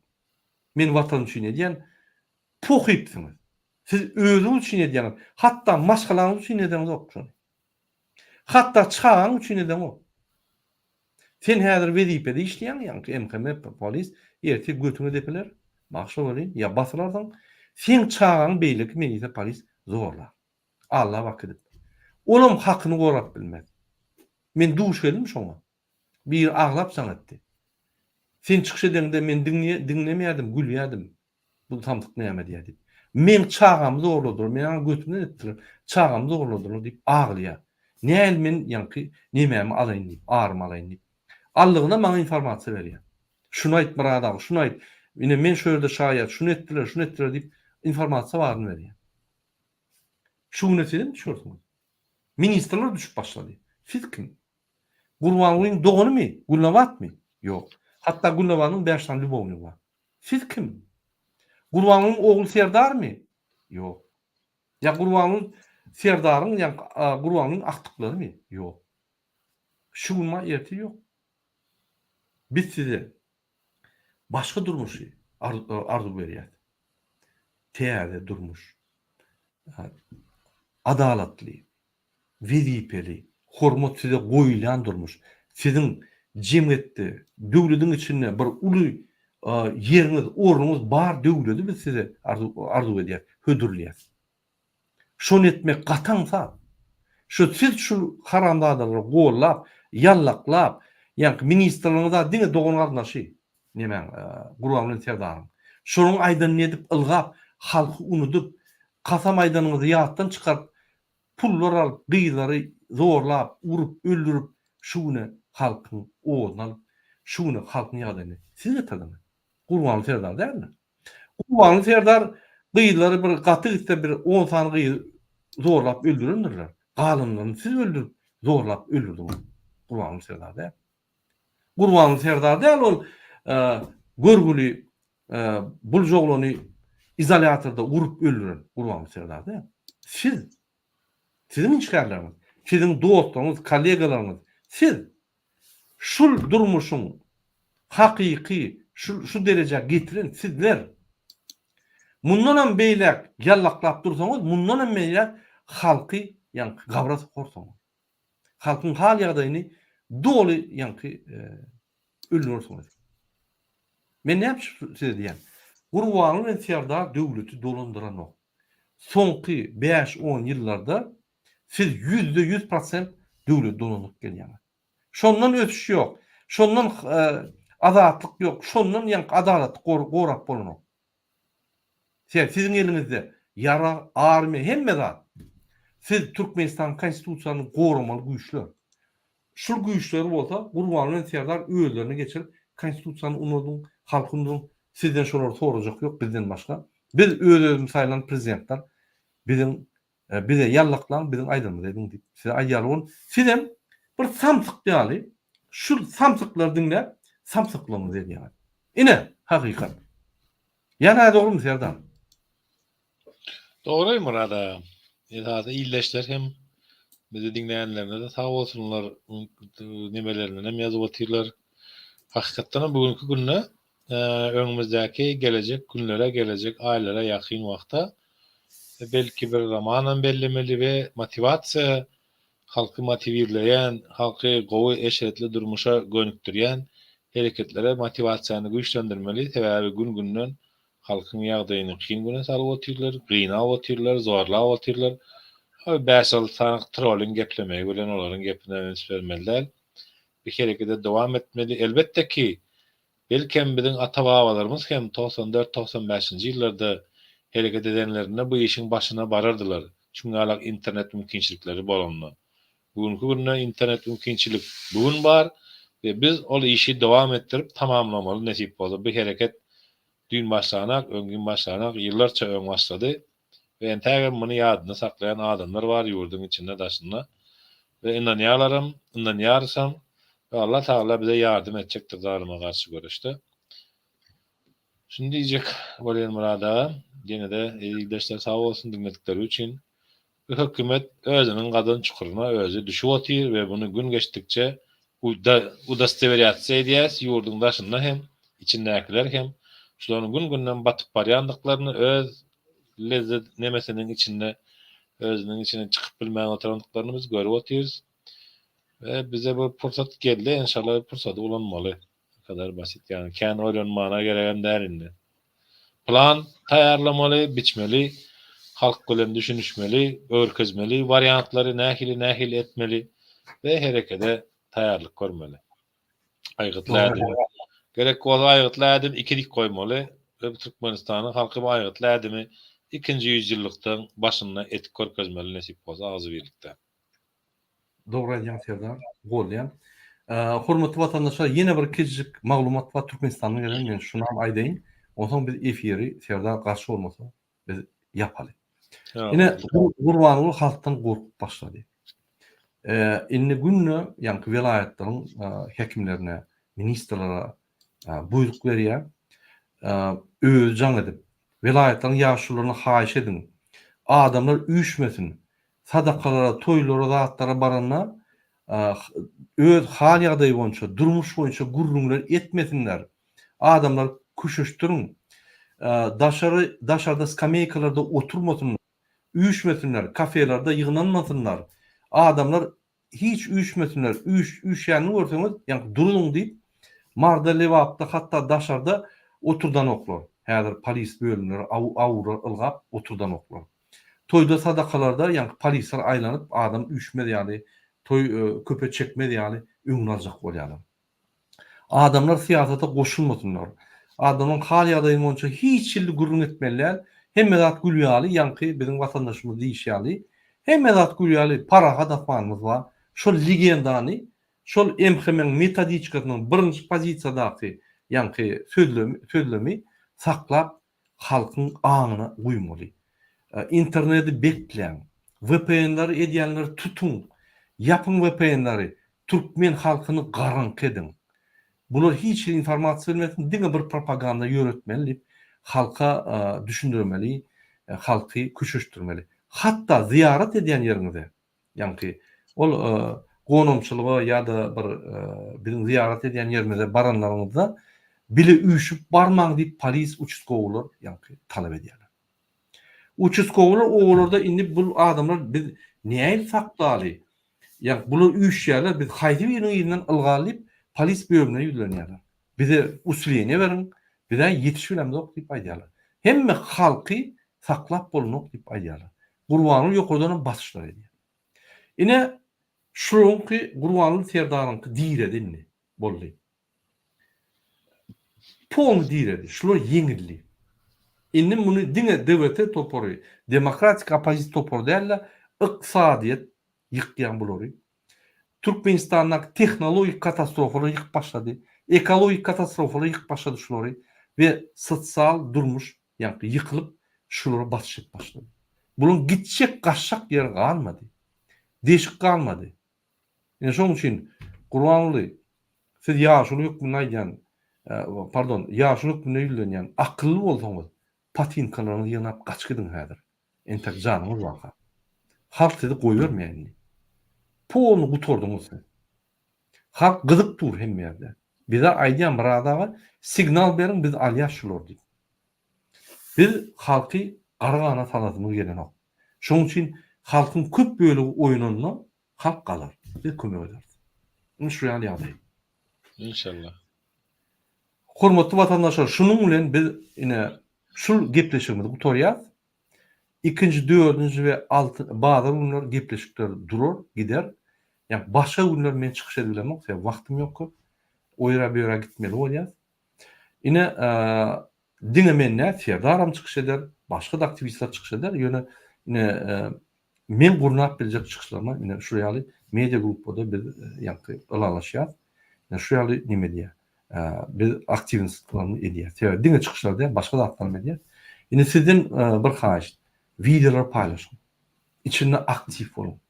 Men vatan üçün ediyen pohipsiniz. Siz özünüz üçün ediyen, hatta maşkalarınız üçün ediniz yok. Hatta çağın üçün ediniz yok. Sen häzir wezipede işleýän ýa-ni MHM polis erti götüňe depeler, makşa bolýan ýa basylardan sen çağan beýlik milisiýa polis zorlar. Allah wagtyp. Olam hakyny gorap bilmez. Men duş geldim şoňa. Bir aglap sanatdy. Sen çykyş edende men dinlemeýärdim, gülýärdim. Bu tamsyk näme diýdi. Men çağam zorladyr, men götüňe etdiler. Çağam zorladyr diýip aglyar. Näl men ýa-ni näme alaýyn diýip, arym alaýyn diýip. Allygyna maňa informasiýa berýär. Şunu aýt barada, şunu aýt. Ine men şu ýerde şaýat, şunu etdiler diýip informasiýa baryny berýär. Şunu sedim düşürdiň. Ministrler düşüp başlady. Siz kim? Gurbanlyň doganymy? Gulnawatmy? Ýok. Hatta Gulnawanyň 5 tane lubowny bar. Siz kim? Gurbanlyň ogul serdarmy? Ýok. Ya Gurbanlyň serdaryň ýa Gurbanlyň akdyklarmy? Ýok. Şuna ýerti ýok. Biz size başka durmuşy arzu berýär. Täze durmuş. Adalatly, wezipeli, hormat size goýulan durmuş. Sizin jemgyýetde, döwletiň içinde bir uly yeriniz, ornuňuz bar döwleti biz size arzu edýär, hödürlýär. Şonu etmek gatansa, siz şu haramdadary gollap, yallaklap, ýa-ni ministrligiňizde diňe dogan garnaşy, näme, Gurbanly Serdarym. Şonuň aýdanyny edip ılgap, halky unutup, kasam aýdanyňyzy ýatdan çykaryp, pullar alyp, gyýlary zorlap, urup, öldürüp, şuny halkyň oğuna alyp, şuny halkyň ýagdaýyny siz getirdiňiz. Gurbanly Serdar dälmi? Gurbanly Serdar gyýlary bir gaty gitse bir 10 sany gyýy zorlap öldürendirler. Galynlaryny siz öldürüp, zorlap öldürdiňiz. Gurbanly Serdar däl. Gurbanly Serdar däl ol görgüli buljogluny izolatorda urup öldüren Gurbanly Serdar däl. Sizin işgärleriniz, sizin dostlaryňyz, kollegalaryňyz, siz şul durmuşyň hakyky şu derejä getiren sizler. Mundan beýlek yallaklap dursaňyz, mundan beýlek halky ýa-ni gabrasy gorsaňyz. Halkyň hal ýagdaýyny doly ýa-ni öldürürsiniz. Men näme size diýen? Gurbanly Serdar döwleti dolandyran ok. Soňky 5-10 ýyllarda siz %100% döwlet dolandyp gelýär. Şondan ötüş ýok. Şondan azatlyk ýok. Şondan ýa-ni adalat gorap bolanok. Sizin elinizde yara, army hemme zat. Siz Türkmenistan konstitusiýasyny goramaly güýçler. Şu güýçler bolsa Gurbanly Serdar öýlerini geçirip konstitusiýany unudyň, halkyň sizden şolary sorajak ýok bizden başga. Biz özümüz saýlan prezidentler bize yallaklan bizim aydınımız edin deyip size ayyalığın sizem bir samsyk ýaly şu samsyklar dinle samsyklığımız edin ýaly. Ine hakykat. Ýa-ni dogry mu Serdar? Dogry Murada. Ýa-da illeşler hem bizi dinleýänlerine de sag bolsunlar, nimelerini hem ýazyp otyrlar. Hakykatdan bugünkü günne öňümüzdäki gelecek günlere, gelecek aýlara ýakyn wagtda belki bir zamanan bellemeli we motivasiýa halky motiwirleýän, halky gowy eşeretli durmuşa gönükdirýän hereketlere motivasiýany güýçlendirmeli. Sebäbi gün-günden halkyň ýagdaýyny kyn güne salyp otyrlar, gynap otyrlar, zorlap otyrlar. 5 ýyl sanyk trolling geplemegi bilen olaryň gepine öňs bermeliler. Bir herekete dowam etmeli. Elbetde ki belkem biziň ata-babalarymyz hem 94-95-nji ýyllarda hereket edenlerine bu işin başına barardılar. Çünkü alak internet mümkinçilikleri bolanlar. Bugünkü günde internet mümkinçilik bugün var ve biz o işi devam ettirip tamamlamalı nesip bolsa. Bir hareket dün başlanak, öňgün başlanak, yıllarça öň başladı ve entägem bunu ýadyna saklayan adamlar var ýurdun içinde daşynda. Ve inanýarsam ve Allah Taala bize yardım edecektir zalyma karşı görüşde. Şimdi diyecek bolýan Murada, gene de ýerdaşlar sag bolsun dinledikleri üçin. Bu hökümet özüniň gadyn çukuruna özü düşüp otyr we bunu gün geçdikçe udasteberýatsa edýäs ýurdun daşynda hem içindekiler hem şolaryň gün-günden batyp barýandyklaryny öz lezzet nemesiniň içinde özüniň içine çykyp bilmän oturandyklaryny biz görüp otyrys. Ve bize bu pursat geldi. İnşallah bu pursat ulanmaly. Bu kadar basit yani. Kän oýlanmana gereken därinde. Plan taýarlamaly, biçmeli, halk bilen düşünüşmeli, örkezmeli, variantlary nähili etmeli ve herekede taýarlyk görmeli. Aýgytladymy. Gerek bolsa aýgytladymy ikilik goýmaly. Ve Türkmenistanyň halky aýgytladymy 2-nji ýüzýyllykdan başyna etik görkezmeli nesip bolsa azy birlikde. Dogry aýdýan Serdar, bolýan. Hormatly watandaşlar, ýene bir kejik maglumat we Türkmenistanyň gelen men şunu aýdaýyn. Ondan biz efiri Serdar garşy bolmasa biz ýapaly. Ine Gurbanly halkdan gorkup başlady. Indi günne ýa-ni welaýatleriň hekimlerine, ministrlara buyruk berýär. Öz jaň edip welaýatleriň ýaşullaryna haýyş edin. Adamlar üýşmesin. Sadakalara, toýlara, zatlara baranlar öz hal ýagdaýy boýunça, durmuş boýunça gurrunlar etmesinler. Adamlar kuşuşturun. Daşarda skameykalarda oturmasınlar. Üşmesinler, kafelerde yığınanmasınlar. Adamlar hiç üşmesinler. Üşyanını görseniz, yani durun deyip marda levapta hatta daşarda oturdan oklar. Häzir polis bölümleri awra ılgap oturdan oklar. Toyda sadakalarda yani polisler aylanıp adam üşmedi yani toy köpe çekmedi yani öňüne bolýar. Adamlar siyasata goşulmasınlar. Adamın hali adayım onça hiç illi gurrun etmeliler. Hem zat gülýaly, ýanky bizim vatandaşymyz diýişýärli. Hem zat gülýaly, paraha dafanymyz var. Şol legendany, şol emhemen metodikasynyň birinji pozisiýadaky, ýanky sözlemi saklap halkyň aňyna guýmaly. İnterneti bekleň, VPN'leri edýänleri tutun. Yapın VPN'leri, Türkmen halkyny garank edin. Bular hiç informasiýa vermesin, diňe bir propaganda ýöretmeli, halka düşündirmeli, halky küşüşdirmeli. Hatta ziyaret edýän ýerinde, ýanky ol gonomçylygy ýa-da bir ziyaret edýän ýerimizde baranlaryňyzda bile üşüp barmaň diýip polis uçuskowlar ýanky talap edýärler. Uçuskowlar oğullarda indi bu adamlar biz näme saklaly? Ýa bular üşýärler, biz haýdy biriniň ýerinden ylgalyp polis bölümine ýüzlenýärler. Bize usulýene berin, bize ýetişilemdok diýip aýdýarlar. Hemme halky saklap bolunok diýip aýdýarlar. Gurbanyň ýokurdan basışlar edýär. Ine şuňky gurbanyň serdaryňky diýredinni boldy. Pol diýredi, şular ýeňildi. Indi bunu diňe dewlete topory, demokratik opozisiýa topory däller, ykdysadyýet ýykýan bolary. Türkmenistan'da teknolojik katastrofalar yıkıp başladı. Ekolojik katastrofalar yıkıp başladı şuları. Ve sosyal durmuş yani yıkılıp şuları batışıp başladı. Bunun gidecek kaçacak yer kalmadı. Değişik kalmadı. Yani şunun için Kur'anlı siz yaşlılık hükmüne yaşlılık hükmüne yüzlenen akıllı olsanız patinkalarını yanıp kaç gidin hadir. Entek canımız var. Halk sizi koyvermeyen. Poğunu kutordunuz. Halk gıdık dur hem yerde. Bize aydyan bir adama signal verin biz alyaşılır deyip. Biz halkı aragana tanıtımız gelen o. Şunun için halkın köp bölüğü oyunundan halk kalır. Biz kömür ederiz. Şuraya alayım. İnşallah. Hormatly vatandaşlar, şunun bilen biz yine şu gepleşigimizi gutorýas. 2-nji, 4-nji we 6 bazı günler gepleşikler durur, gider. Yani başka günler men çıkış edilemem. Yani vaktim yok. O yere bir yere gitmeli olýas. Yine diňe menne serdaram çıkış eder, başka da aktivistler çıkış eder. Yine men gurnap biljek çıkışlarma yine şuraya media grupda biz ýanky ılalaşýar. Yani şuraya nime diýär? Biz aktivistlarny edýär. Diňe çıkışlarda başka da atlan edýär. Yine sizden bir haýyş videolar paylaşın. İçinde aktif olun.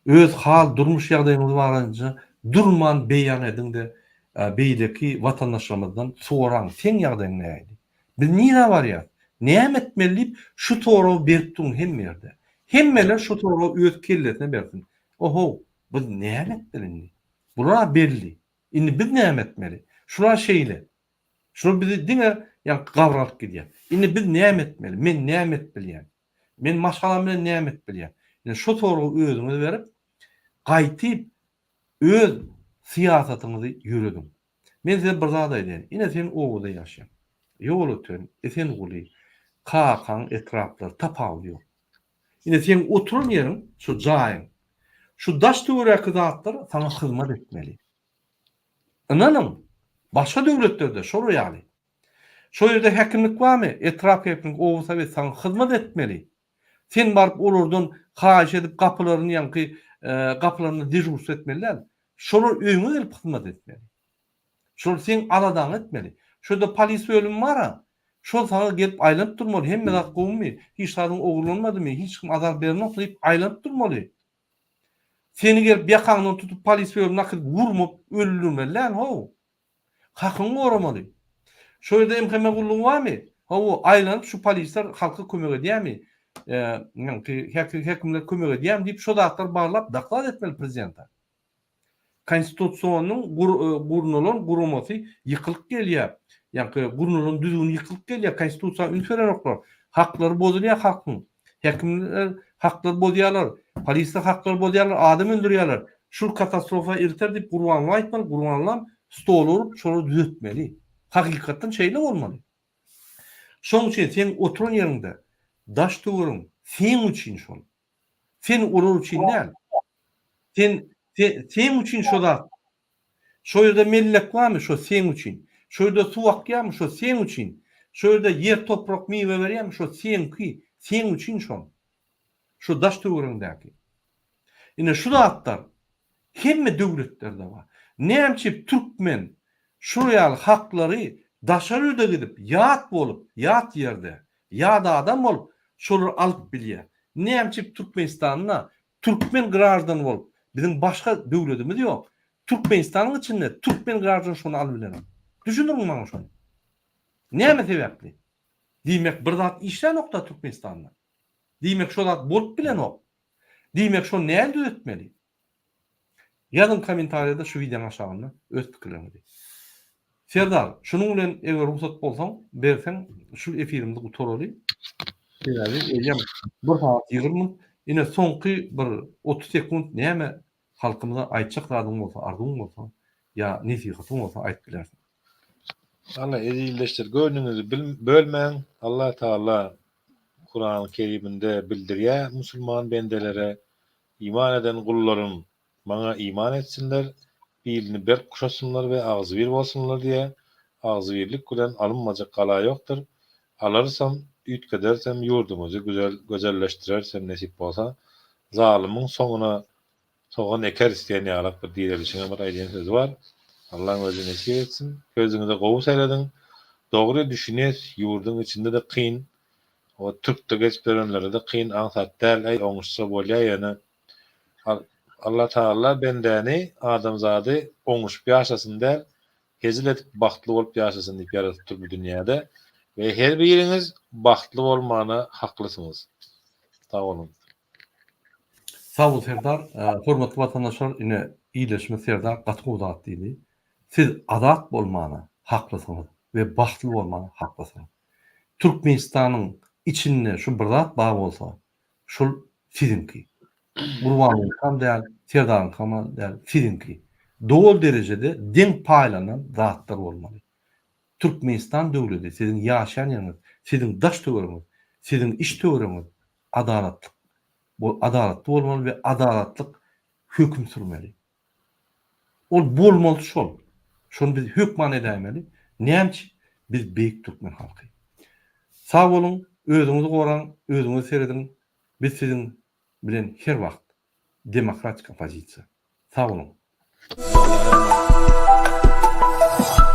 Öz hal durmuş ýagdaýyňyz barınca durman beýan edin de beýleki vatandaşlarymyzdan soran sen ýagdaýyň näýdi? Biz nire barýar? Näme etmeli? Şu toraw berip duruň hem ýerde. Hemmeler şu toraw öz kelletine bersin. Oho, biz näme etmeli? Bular belli. Indi biz näme etmeli? Şular şeýle. Şunu bizi diňe ýa gawralyp gidýär. Indi biz näme etmeli? Men näme etmeliyim? Men maşgalam bilen näme etmeliyim? Yani şu toraw özüňiz berip gaýtyp öz siýasatyňyzy ýüredin. Men size bir zat aýdyn. Ine sen owuda ýaşaýan. Ýol ötün, esen guly, kakan etraplar tapawlýar. Ine sen oturun ýerin, şu jaýyň. Şu daş töwereki zatlar sana hyzmat etmeli. Inanın, başga döwletlerde şol ýaly. Şo ýerde häkimlik barmy? Etrap häkimlik owusa we sana hyzmat etmeli. Sen barıp olurdan haýyş edip kapılaryny ýanky kapılaryny dejurs etmeliler. Şolar öňe gelip hyzmat etmeli. Şol sen aradan etmeli. Şurada polis bölümü var. Şol sana gelip aýlanyp durmaly. Hemme zat gowmy, hiç sadyň ogurlanmadymy, hiç kim azar bermek diýip aýlanyp durmaly. Seni gelip ýakandan tutup polis bölümüne akyp vurmap öldürmeliler. Ho. Hakyň goramaly. Şo ýerde emhemme gullugy barmy? Ho, aýlanyp şu polisler halka kömek edýärmi? Häkimler kömek edýärmi diýip şo zatlar barlap daklad etmeli prezidenta. Konstitusiýonyň gurnulan gurumasy ýykylyp gelýär. Yani gurnulun düzgün yıkılıp geliyor. Konstitusiya ünferen oklar. Hakları bozuluyor halkın. Hekimler hakları bozuyorlar. Polisler hakları bozuyorlar. Adam öldürüyorlar. Şu katastrofa irter deyip kurbanlığa aytmalı. Kurbanlığa stol olup şunu düzeltmeli. Hakikaten şeyle olmalı. Şoň üçin sen oturan yerinde daş töwerün sen üçin şol. Sen olur üçin däl. Sen üçin şoda. Şo ýerde mellek barmy şo sen üçin. Şo ýerde suwak ýamy şo sen üçin. Şo ýerde ýer toprak meýwe berýärmi şo senki. Sen üçin şol. Şo daş töwerindäki. Ine şu zatlar hemme döwletlerde bar. Näçe türkmen şu ýaly haklary daşar öde gidip ýat bolup, ýat ýerde, ýa-da adam bolup şolary alyp bilýär. Näçe Türkmenistanyna türkmen gраждан bolup, bizim başga döwletimiz ýok. Türkmenistanyň içinde türkmen gраждан şonu alyp bilenler. Düşünürmü maňa şonu? Näme sebäpli? Diýmek bir zat işler nokta Türkmenistanyna. Diýmek şo zat bolup bilen ok. Diýmek şo näme düzeltmeli? Yazın komentariyada şu videonun aşağına öz pikirlerini. Serdar, şunun bilen eger ruhsat bolsaň, bersen şu efirimde gutaraly. Şeýle eýem. Bir saat 20 ine soňky bir 30 sekund näme halkymyza aýtjak zadyň bolsa, arzuň bolsa, ýa nesihatyň bolsa aýtyp bilersin. Allah ezilleştir. Gönlüňizi bölmeň. Allah Taala Kur'an-ı Keriminde bildirýär musulman bendelere, iman eden gullarym maňa iman etsinler, bilini bir kuşasınlar we agzy bir bolsunlar diye. Agzy birlik bilen alınmajak gala ýokdur. Alarsam, üýtkedersem ýurdumuzy gözelleştirersem nesip bolsa, zalymiň soňuna soňan eker isleýän ýarak bir diýerişiňe bir aýdýan söz bar. Allahyň özü nesip etsin. Gözüňize gowy seýlediň. Dogry düşünes, ýurdun içinde de kyn, o Türkde geçirenlere de kyn ansat däl, ey oňuşsa bolýar ýa-ni. Allah Taala bendäni adamzady oňuşup ýaşasyn däl, hezil etip bahtly bolup ýaşasyn diýip ýaratypdyr bu dünýäde we her biriniz bahtly bolmana haklysyňyz. Sag olun. Sağ ol Serdar. Hormatly vatandaşlar, ine iyileşme Serdar gatgy udat diýdi. Siz adat bolmana haklysyňyz we bahtly bolmana haklysyňyz. Türkmenistanyň içinde şu bir zat bar bolsa, şol sizinki. Gurbanyň kam däl, Serdaryň kam däl, sizinki. Dogol derejede deň paýlanan zatlar bolmaly. Türkmenistan döwleti, sizin ýaşaýan ýeriniz, sizin daş töweriniz, sizin iş töweriniz adalatly. Bu adalatly bolmaly we adalatlyk hökm sürmeli. Ol bolmaly şol. Şonu biz hökman edämeli. Näçe biz beýik türkmen halky. Sag bolun, özüňizi goran, özüňizi seredin. Biz sizin bilen her wagt demokratik opozisiýa. Sag olun.